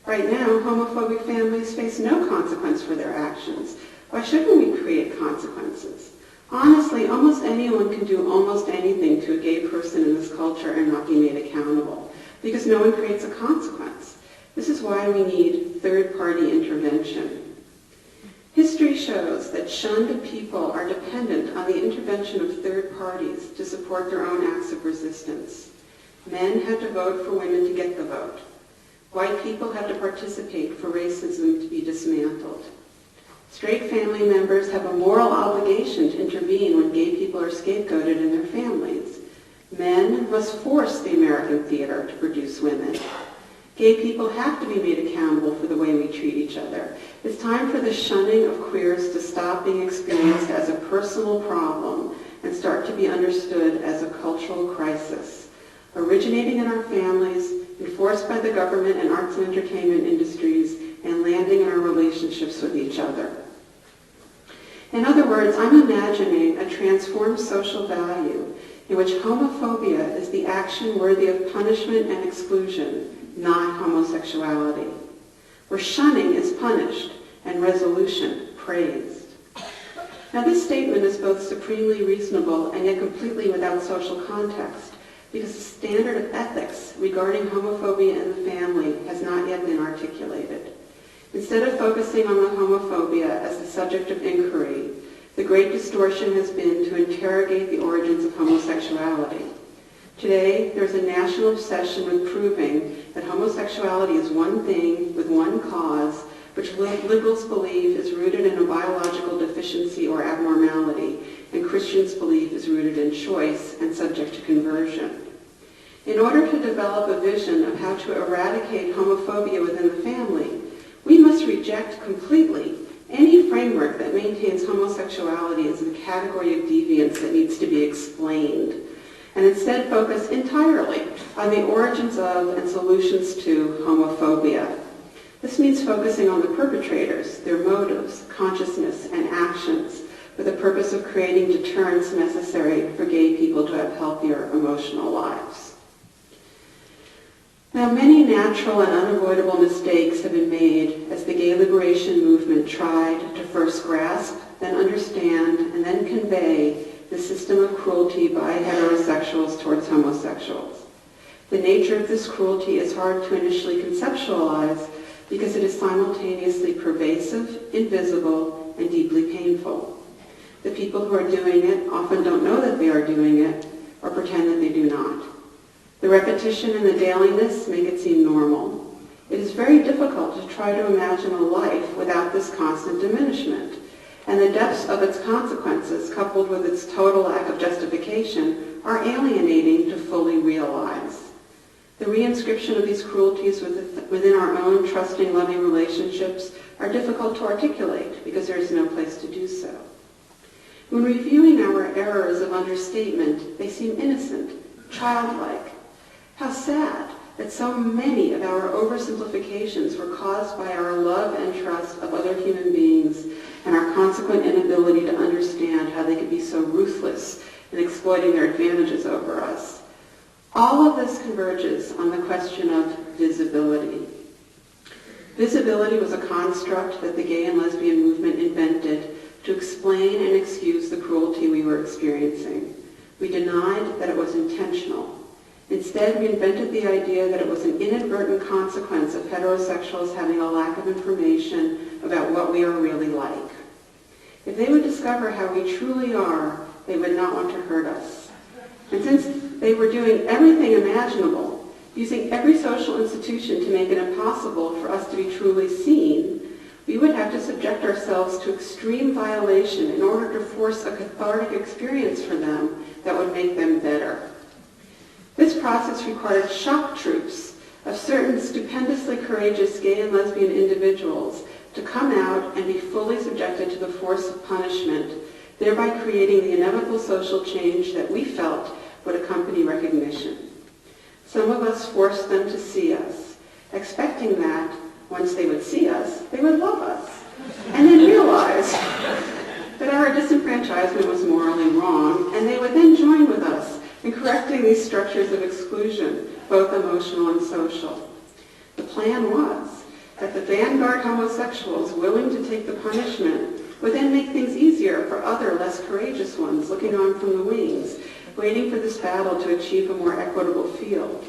Right now, homophobic families face no consequence for their actions. Why shouldn't we create consequences? Honestly, almost anyone can do almost anything to a gay person in this culture and not be made accountable, because no one creates a consequence. This is why we need third-party intervention. History shows that shunned people are dependent on the intervention of third parties to support their own acts of resistance. Men had to vote for women to get the vote. White people had to participate for racism to be dismantled. Straight family members have a moral obligation to intervene when gay people are scapegoated in their families. Men must force the American theater to produce women. Gay people have to be made accountable for the way we treat each other. It's time for the shunning of queers to stop being experienced as a personal problem and start to be understood as a cultural crisis, originating in our families, enforced by the government and arts and entertainment industries, and landing in our relationships with each other. In other words, I'm imagining a transformed social value in which homophobia is the action worthy of punishment and exclusion, not homosexuality, where shunning is punished and resolution praised. Now, this statement is both supremely reasonable and yet completely without social context, because the standard of ethics regarding homophobia in the family has not yet been articulated. Instead of focusing on the homophobia as the subject of inquiry, the great distortion has been to interrogate the origins of homosexuality. Today, there's a national obsession with proving that homosexuality is one thing with one cause, which liberals believe is rooted in a biological deficiency or abnormality, and Christians believe is rooted in choice and subject to conversion. In order to develop a vision of how to eradicate homophobia within the family, we must reject completely any framework that maintains homosexuality as a category of deviance that needs to be explained, and instead focus entirely on the origins of and solutions to homophobia. This means focusing on the perpetrators, their motives, consciousness, and actions, for the purpose of creating deterrence necessary for gay people to have healthier emotional lives. Now, many natural and unavoidable mistakes have been made as the gay liberation movement tried to first grasp, then understand, and then convey the system of cruelty by heterosexuals towards homosexuals. The nature of this cruelty is hard to initially conceptualize because it is simultaneously pervasive, invisible, and deeply painful. The people who are doing it often don't know that they are doing it or pretend that they do not. The repetition and the dailiness make it seem normal. It is very difficult to try to imagine a life without this constant diminishment, and the depths of its consequences, coupled with its total lack of justification, are alienating to fully realize. The reinscription of these cruelties within our own trusting, loving relationships are difficult to articulate because there is no place to do so. When reviewing our errors of understatement, they seem innocent, childlike. How sad that so many of our oversimplifications were caused by our love and trust of other human beings and our consequent inability to understand how they could be so ruthless in exploiting their advantages over us. All of this converges on the question of visibility. Visibility was a construct that the gay and lesbian movement invented to explain and excuse the cruelty we were experiencing. We denied that it was intentional. Instead, we invented the idea that it was an inadvertent consequence of heterosexuals having a lack of information about what we are really like. If they would discover how we truly are, they would not want to hurt us. And since they were doing everything imaginable, using every social institution to make it impossible for us to be truly seen, we would have to subject ourselves to extreme violation in order to force a cathartic experience for them that would make them better. This process required shock troops of certain stupendously courageous gay and lesbian individuals to come out and be fully subjected to the force of punishment, thereby creating the inevitable social change that we felt would accompany recognition. Some of us forced them to see us, expecting that, once they would see us, they would love us, and then realize that our disenfranchisement was morally wrong, and they would then join with us in correcting these structures of exclusion, both emotional and social. The plan was that the vanguard homosexuals willing to take the punishment would then make things easier for other, less courageous ones looking on from the wings, waiting for this battle to achieve a more equitable field.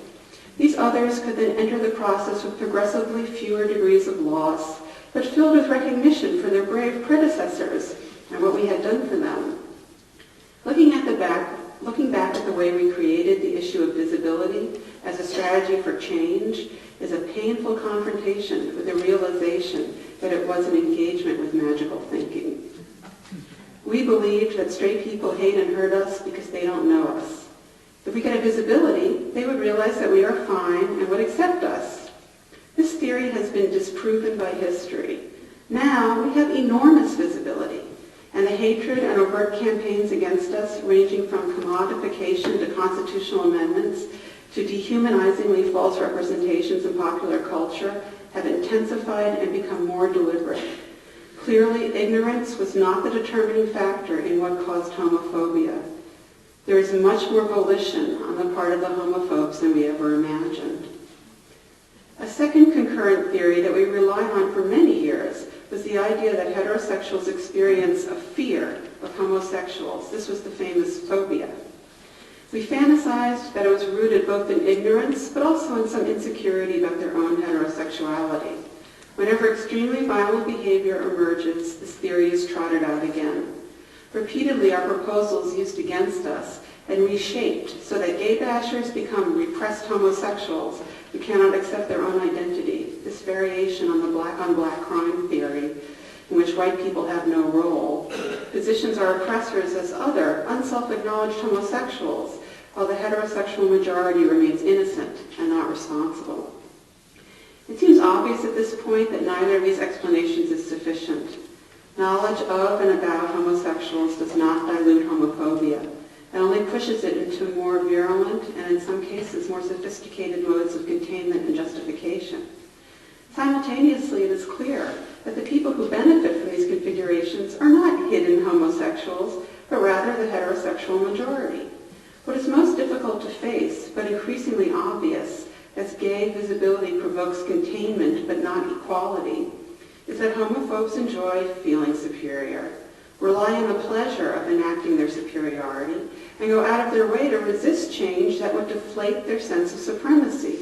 These others could then enter the process with progressively fewer degrees of loss, but filled with recognition for their brave predecessors and what we had done for them. Looking back at the way we created the issue of visibility as a strategy for change is a painful confrontation with the realization that it was an engagement with magical thinking. We believed that straight people hate and hurt us because they don't know us. If we could have visibility, they would realize that we are fine and would accept us. This theory has been disproven by history. Now we have enormous visibility, and the hatred and overt campaigns against us, ranging from commodification to constitutional amendments to dehumanizingly false representations in popular culture, have intensified and become more deliberate. Clearly, ignorance was not the determining factor in what caused homophobia. There is much more volition on the part of the homophobes than we ever imagined. A second concurrent theory that we relied on for many years was the idea that heterosexuals experience a fear of homosexuals. This was the famous phobia. We fantasized that it was rooted both in ignorance, but also in some insecurity about their own heterosexuality. Whenever extremely violent behavior emerges, this theory is trotted out again. Repeatedly, our proposals used against us and reshaped so that gay bashers become repressed homosexuals who cannot accept their own identity, this variation on the black-on-black crime theory in which white people have no role, positions our oppressors as other, unself-acknowledged homosexuals, while the heterosexual majority remains innocent and not responsible. It seems obvious at this point that neither of these explanations is sufficient. Knowledge of and about homosexuals does not dilute homophobia. It only pushes it into more virulent and in some cases more sophisticated modes of containment and justification. Simultaneously, it is clear that the people who benefit from these configurations are not hidden homosexuals, but rather the heterosexual majority. What is most difficult to face, but increasingly obvious, as gay visibility provokes containment but not equality, is that homophobes enjoy feeling superior, rely on the pleasure of enacting their superiority, and go out of their way to resist change that would deflate their sense of supremacy.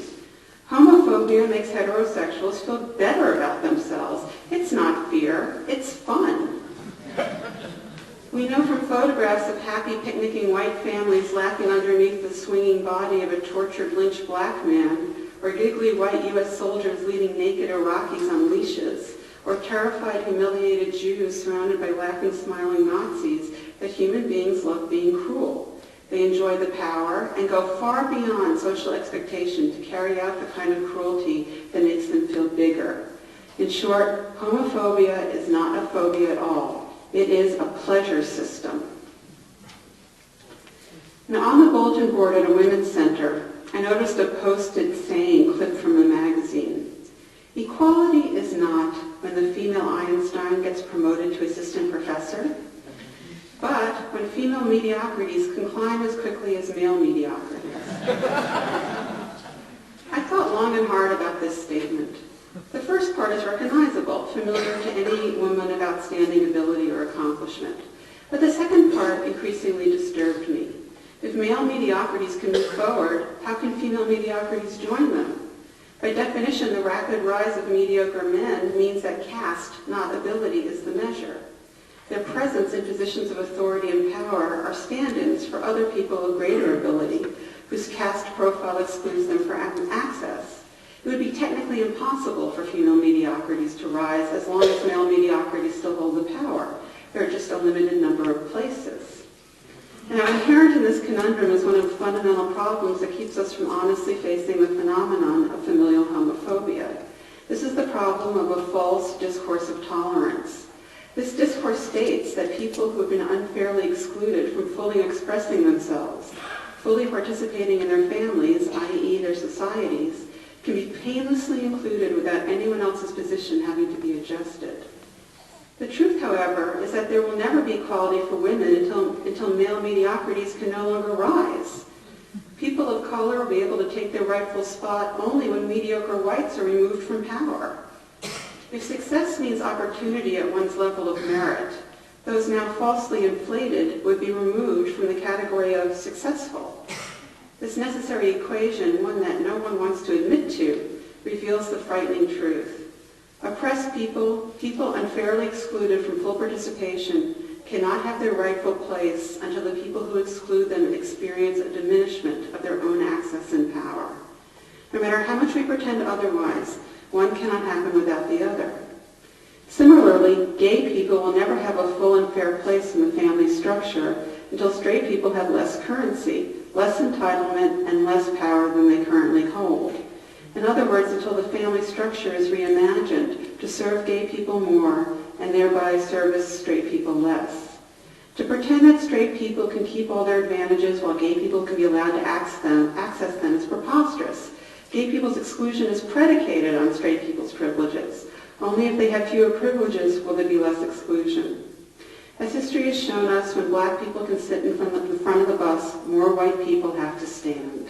Homophobia makes heterosexuals feel better about themselves. It's not fear, it's fun. We know from photographs of happy picnicking white families laughing underneath the swinging body of a tortured lynched black man, or giggly white U.S. soldiers leading naked Iraqis on leashes, or terrified, humiliated Jews surrounded by laughing, smiling Nazis, that human beings love being cruel. They enjoy the power and go far beyond social expectation to carry out the kind of cruelty that makes them feel bigger. In short, homophobia is not a phobia at all. It is a pleasure system. Now, on the bulletin board at a women's center, I noticed a posted saying clipped from a magazine. Equality is not when the female Einstein gets promoted to assistant professor, but when female mediocrities can climb as quickly as male mediocrities. I thought long and hard about this statement. The first part is recognizable, familiar to any woman of outstanding ability or accomplishment. But the second part increasingly disturbed me. If male mediocrities can move forward, how can female mediocrities join them? By definition, the rapid rise of mediocre men means that caste, not ability, is the measure. Their presence in positions of authority and power are stand-ins for other people of greater ability, whose caste profile excludes them from access. It would be technically impossible for female mediocrities to rise as long as male mediocrities still hold the power. There are just a limited number of places. Now, inherent in this conundrum is one of the fundamental problems that keeps us from honestly facing the phenomenon of familial homophobia. This is the problem of a false discourse of tolerance. This discourse states that people who have been unfairly excluded from fully expressing themselves, fully participating in their families, i.e. their societies, can be painlessly included without anyone else's position having to be adjusted. The truth, however, is that there will never be equality for women until male mediocrities can no longer rise. People of color will be able to take their rightful spot only when mediocre whites are removed from power. If success means opportunity at one's level of merit, those now falsely inflated would be removed from the category of successful. This necessary equation, one that no one wants to admit to, reveals the frightening truth. Oppressed people, people unfairly excluded from full participation, cannot have their rightful place until the people who exclude them experience a diminishment of their own access and power. No matter how much we pretend otherwise, one cannot happen without the other. Similarly, gay people will never have a full and fair place in the family structure until straight people have less currency, less entitlement, and less power than they currently hold. In other words, until the family structure is reimagined to serve gay people more and thereby service straight people less. To pretend that straight people can keep all their advantages while gay people can be allowed to access them is preposterous. Gay people's exclusion is predicated on straight people's privileges. Only if they have fewer privileges will there be less exclusion. As history has shown us, when black people can sit in front of the bus, more white people have to stand.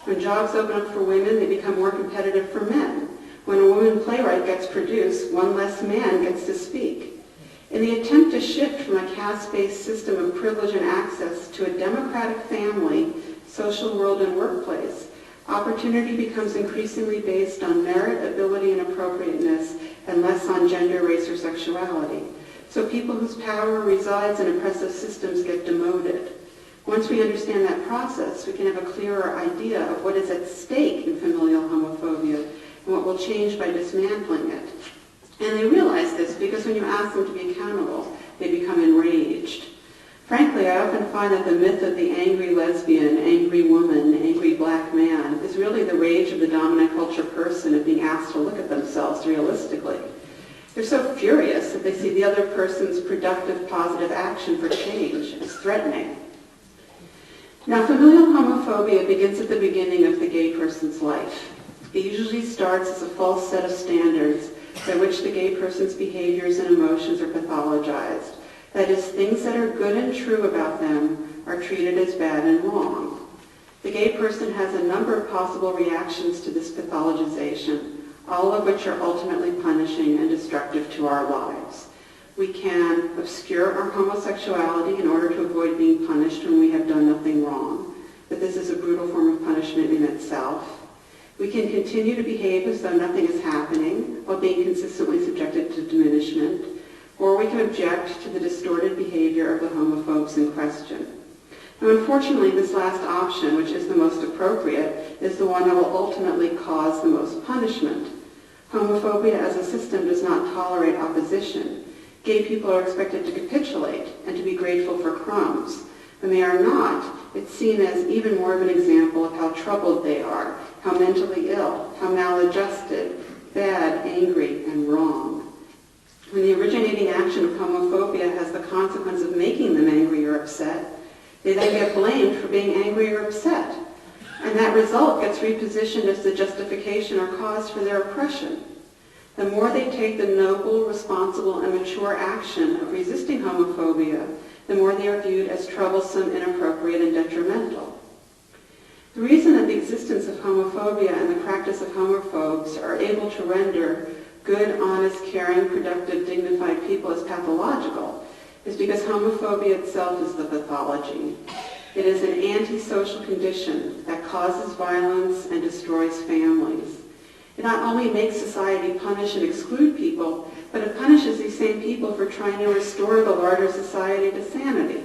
When jobs open up for women, they become more competitive for men. When a woman playwright gets produced, one less man gets to speak. In the attempt to shift from a caste-based system of privilege and access to a democratic family, social world, and workplace, opportunity becomes increasingly based on merit, ability, and appropriateness, and less on gender, race, or sexuality. So people whose power resides in oppressive systems get demoted. Once we understand that process, we can have a clearer idea of what is at stake in familial homophobia and what will change by dismantling it. And they realize this because when you ask them to be accountable, they become enraged. Frankly, I often find that the myth of the angry lesbian, angry woman, angry black man is really the rage of the dominant culture person of being asked to look at themselves realistically. They're so furious that they see the other person's productive, positive action for change as threatening. Now, familial homophobia begins at the beginning of the gay person's life. It usually starts as a false set of standards by which the gay person's behaviors and emotions are pathologized. That is, things that are good and true about them are treated as bad and wrong. The gay person has a number of possible reactions to this pathologization, all of which are ultimately punishing and destructive to our lives. We can obscure our homosexuality in order to avoid being punished when we have done nothing wrong, but this is a brutal form of punishment in itself. We can continue to behave as though nothing is happening while being consistently subjected to diminishment, or we can object to the distorted behavior of the homophobes in question. Now, unfortunately, this last option, which is the most appropriate, is the one that will ultimately cause the most punishment. Homophobia as a system does not tolerate opposition. Gay people are expected to capitulate and to be grateful for crumbs. When they are not, it's seen as even more of an example of how troubled they are, how mentally ill, how maladjusted, bad, angry, and wrong. When the originating action of homophobia has the consequence of making them angry or upset, they then get blamed for being angry or upset. And that result gets repositioned as the justification or cause for their oppression. The more they take the noble, responsible, and mature action of resisting homophobia, the more they are viewed as troublesome, inappropriate, and detrimental. The reason that the existence of homophobia and the practice of homophobes are able to render good, honest, caring, productive, dignified people as pathological is because homophobia itself is the pathology. It is an antisocial condition that causes violence and destroys families. It not only makes society punish and exclude people, but it punishes these same people for trying to restore the larger society to sanity.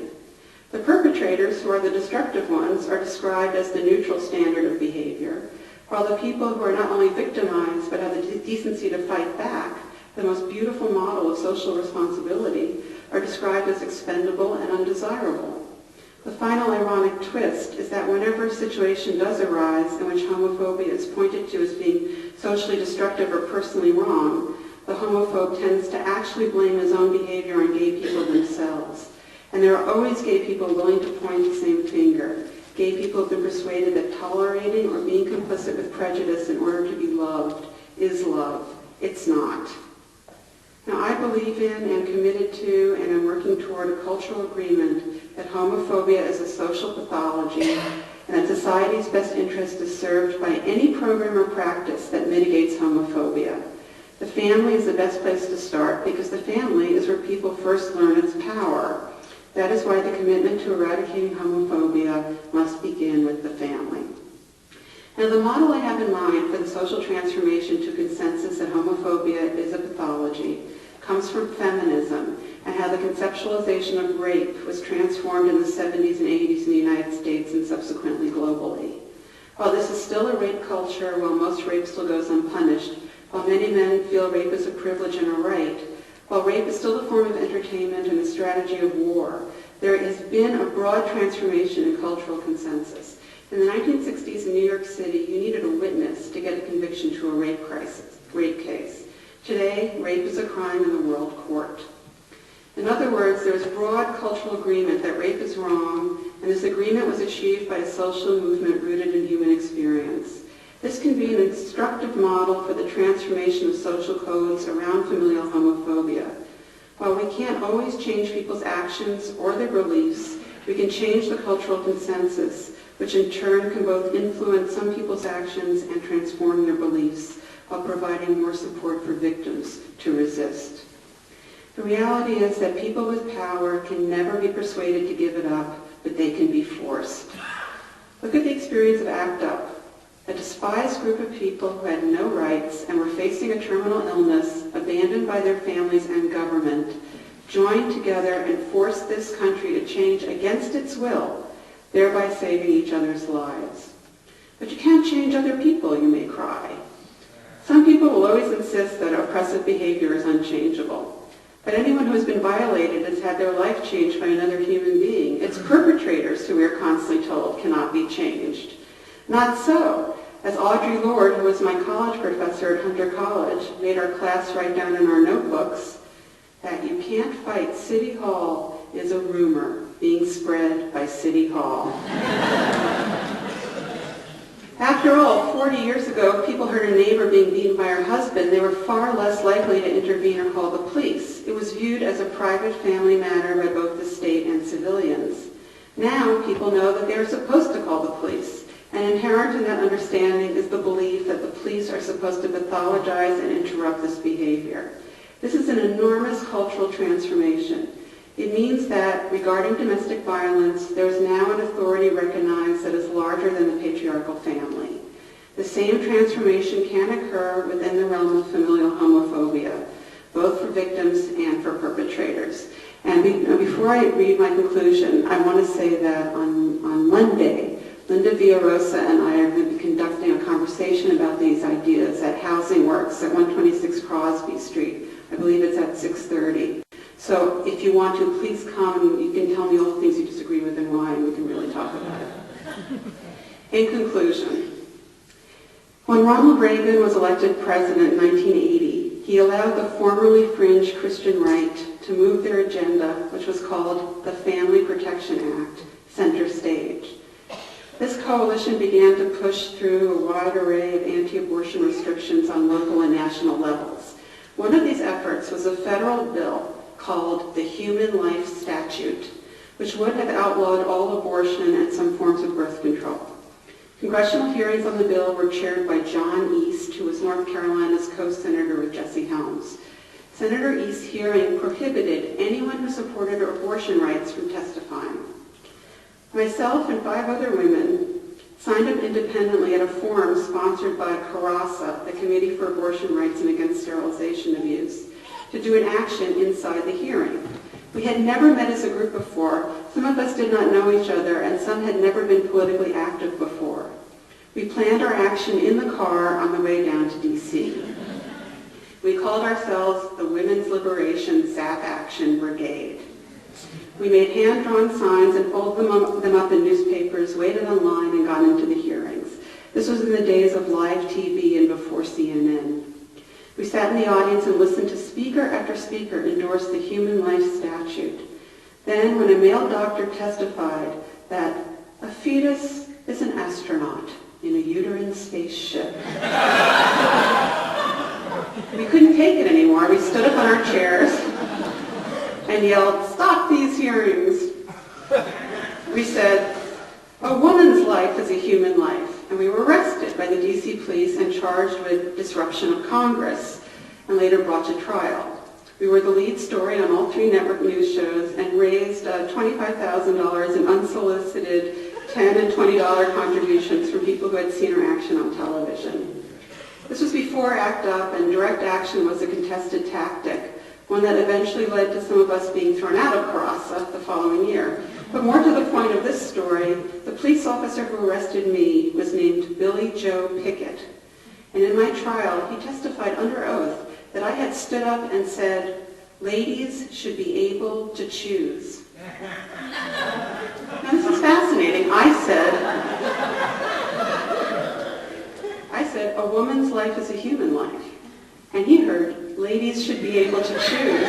The perpetrators, who are the destructive ones, are described as the neutral standard of behavior, while the people who are not only victimized but have the decency to fight back, the most beautiful model of social responsibility, are described as expendable and undesirable. The final ironic twist is that whenever a situation does arise in which homophobia is pointed to as being socially destructive or personally wrong, the homophobe tends to actually blame his own behavior on gay people themselves. And there are always gay people willing to point the same finger. Gay people have been persuaded that tolerating or being complicit with prejudice in order to be loved is love. It's not. Now, I believe in and committed to and am working toward a cultural agreement that homophobia is a social pathology and that society's best interest is served by any program or practice that mitigates homophobia. The family is the best place to start because the family is where people first learn its power. That is why the commitment to eradicating homophobia must begin with the family. Now, the model I have in mind for the social transformation to consensus that homophobia is a pathology comes from feminism and how the conceptualization of rape was transformed in the 70s and 80s in the United States and subsequently globally. While this is still a rape culture, while most rape still goes unpunished, while many men feel rape is a privilege and a right, while rape is still a form of entertainment and a strategy of war, there has been a broad transformation in cultural consensus. In the 1960s in New York City, you needed a witness to get a conviction to a rape case. Today, rape is a crime in the world court. In other words, there is broad cultural agreement that rape is wrong, and this agreement was achieved by a social movement rooted in human experience. This can be an instructive model for the transformation of social codes around familial homophobia. While we can't always change people's actions or their beliefs, we can change the cultural consensus, which in turn can both influence some people's actions and transform their beliefs, while providing more support for victims to resist. The reality is that people with power can never be persuaded to give it up, but they can be forced. Look at the experience of ACT UP, a despised group of people who had no rights and were facing a terminal illness, abandoned by their families and government, joined together and forced this country to change against its will, thereby saving each other's lives. But you can't change other people, you may cry. Some people will always insist that oppressive behavior is unchangeable. But anyone who has been violated has had their life changed by another human being. It's perpetrators who we are constantly told cannot be changed. Not so. As Audre Lorde, who was my college professor at Hunter College, made our class write down in our notebooks, that you can't fight City Hall is a rumor being spread by City Hall. After all, 40 years ago, if people heard a neighbor being beaten by her husband, they were far less likely to intervene or call the police. It was viewed as a private family matter by both the state and civilians. Now, people know that they are supposed to call the police. inherent in that understanding is the belief that the police are supposed to pathologize and interrupt this behavior. This is an enormous cultural transformation. It means that regarding domestic violence, there is now an authority recognized that is larger than the patriarchal family. The same transformation can occur within the realm of familial homophobia, both for victims and for perpetrators. And before I read my conclusion, I want to say that on Monday, Linda Villarosa and I are going to be conducting a conversation about these ideas at Housing Works at 126 Crosby Street. I believe it's at 6:30. So if you want to, please come and you can tell me all the things you disagree with and why, and we can really talk about it. In conclusion, when Ronald Reagan was elected president in 1980, he allowed the formerly fringe Christian right to move their agenda, which was called the Family Protection Act, center stage. This coalition began to push through a wide array of anti-abortion restrictions on local and national levels. One of these efforts was a federal bill called the Human Life Statute, which would have outlawed all abortion and some forms of birth control. Congressional hearings on the bill were chaired by John East, who was North Carolina's co-senator with Jesse Helms. Senator East's hearing prohibited anyone who supported abortion rights from testifying. Myself and 5 other women signed up independently at a forum sponsored by CARASA, the Committee for Abortion Rights and Against Sterilization Abuse, to do an action inside the hearing. We had never met as a group before. Some of us did not know each other, and some had never been politically active before. We planned our action in the car on the way down to D.C. We called ourselves the Women's Liberation Zap Action Brigade. We made hand-drawn signs and folded them up in newspapers, waited in line, and got into the hearings. This was in the days of live TV and before CNN. We sat in the audience and listened to speaker after speaker endorse the Human Life Statute. Then, when a male doctor testified that a fetus is an astronaut in a uterine spaceship, we couldn't take it anymore. We stood up on our chairs and yelled, "Stop these hearings!" We said, "A woman's life is a human life," and we were arrested by the DC police and charged with disruption of Congress and later brought to trial. We were the lead story on all 3 network news shows and raised $25,000 in unsolicited $10 and $20 contributions from people who had seen our action on television. This was before ACT UP, and direct action was a contested tactic, one that eventually led to some of us being thrown out of CARASA the following year. But more to the point of this story, the police officer who arrested me was named Billy Joe Pickett. And in my trial, he testified under oath that I had stood up and said, "Ladies should be able to choose." Now this is fascinating. I said, "A woman's life is a human life." And he heard, "Ladies should be able to choose."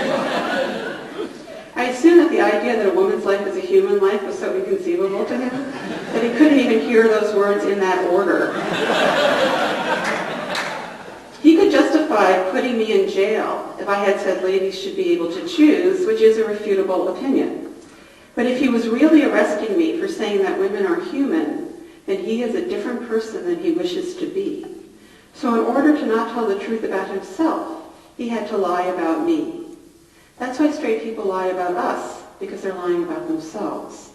I assume that the idea that a woman's life is a human life was so inconceivable to him that he couldn't even hear those words in that order. He could justify putting me in jail if I had said ladies should be able to choose, which is a refutable opinion. But if he was really arresting me for saying that women are human, then he is a different person than he wishes to be. So in order to not tell the truth about himself, he had to lie about me. That's why straight people lie about us, because they're lying about themselves.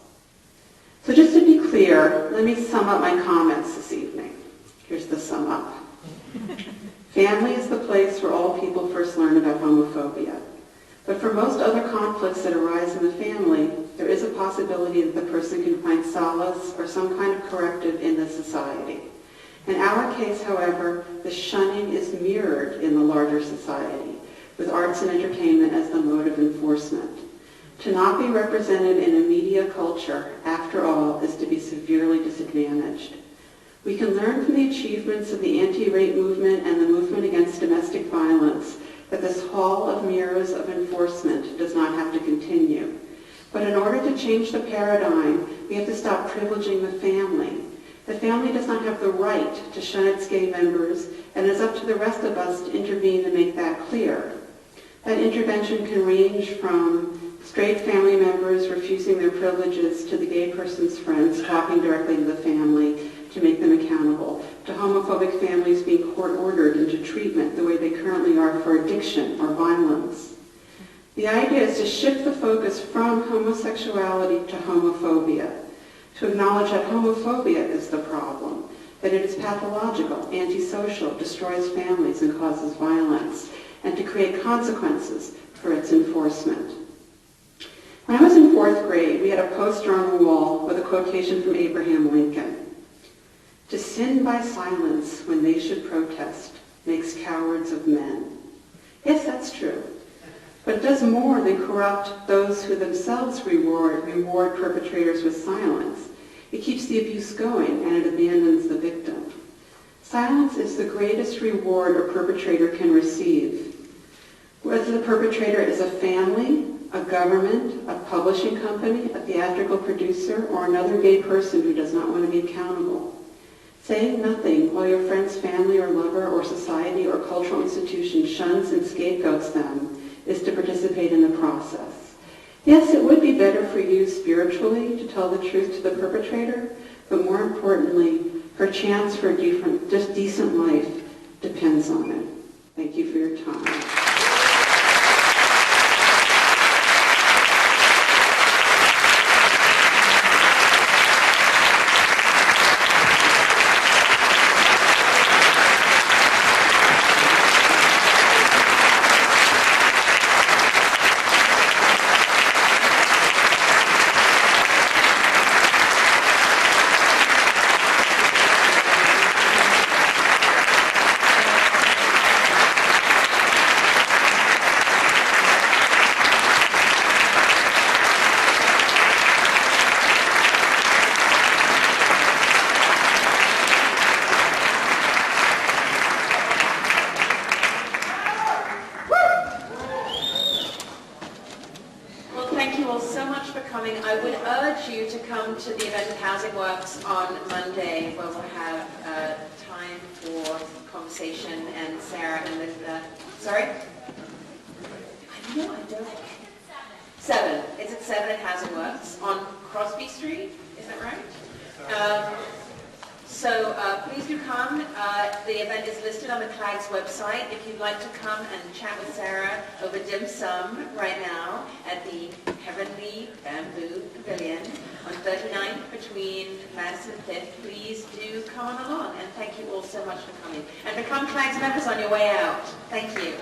So just to be clear, let me sum up my comments this evening. Here's the sum up. Family is the place where all people first learn about homophobia. But for most other conflicts that arise in the family, there is a possibility that the person can find solace or some kind of corrective in the society. In our case, however, the shunning is mirrored in the larger society, with arts and entertainment as the mode of enforcement. To not be represented in a media culture, after all, is to be severely disadvantaged. We can learn from the achievements of the anti-rape movement and the movement against domestic violence that this hall of mirrors of enforcement does not have to continue. But in order to change the paradigm, we have to stop privileging the family. The family does not have the right to shun its gay members, and it is up to the rest of us to intervene to make that clear. That intervention can range from straight family members refusing their privileges to the gay person's friends talking directly to the family to make them accountable accountable to homophobic families being court-ordered into treatment the way they currently are for addiction or violence. The idea is to shift the focus from homosexuality to homophobia, to acknowledge that homophobia is the problem, that it is pathological, antisocial, destroys families, and causes violence, and to create consequences for its enforcement. When I was in 4th grade, we had a poster on the wall with a quotation from Abraham Lincoln. "To sin by silence when they should protest makes cowards of men." Yes, that's true. But it does more than corrupt those who themselves reward perpetrators with silence. It keeps the abuse going and it abandons the victim. Silence is the greatest reward a perpetrator can receive. Whether the perpetrator is a family, a government, a publishing company, a theatrical producer, or another gay person who does not want to be accountable. Saying nothing while your friend's family or lover or society or cultural institution shuns and scapegoats them is to participate in the process. Yes, it would be better for you spiritually to tell the truth to the perpetrator, but more importantly, her chance for a decent life depends on it. Thank you for your time. To the event at Housing Works on Monday, where we'll have time for conversation, and Sarah and Linda. Sorry? I know, I don't. 7. It's at 7 at Housing Works on Crosby Street. Is that right? So please do come. The event is listed on the CLAG's website. If you'd like to come and chat with Sarah over dim sum right now at the Heavenly Bamboo Pavilion on 39th between Madison and 5th, please do come on along. And thank you all so much for coming. And become CLAG's members on your way out. Thank you.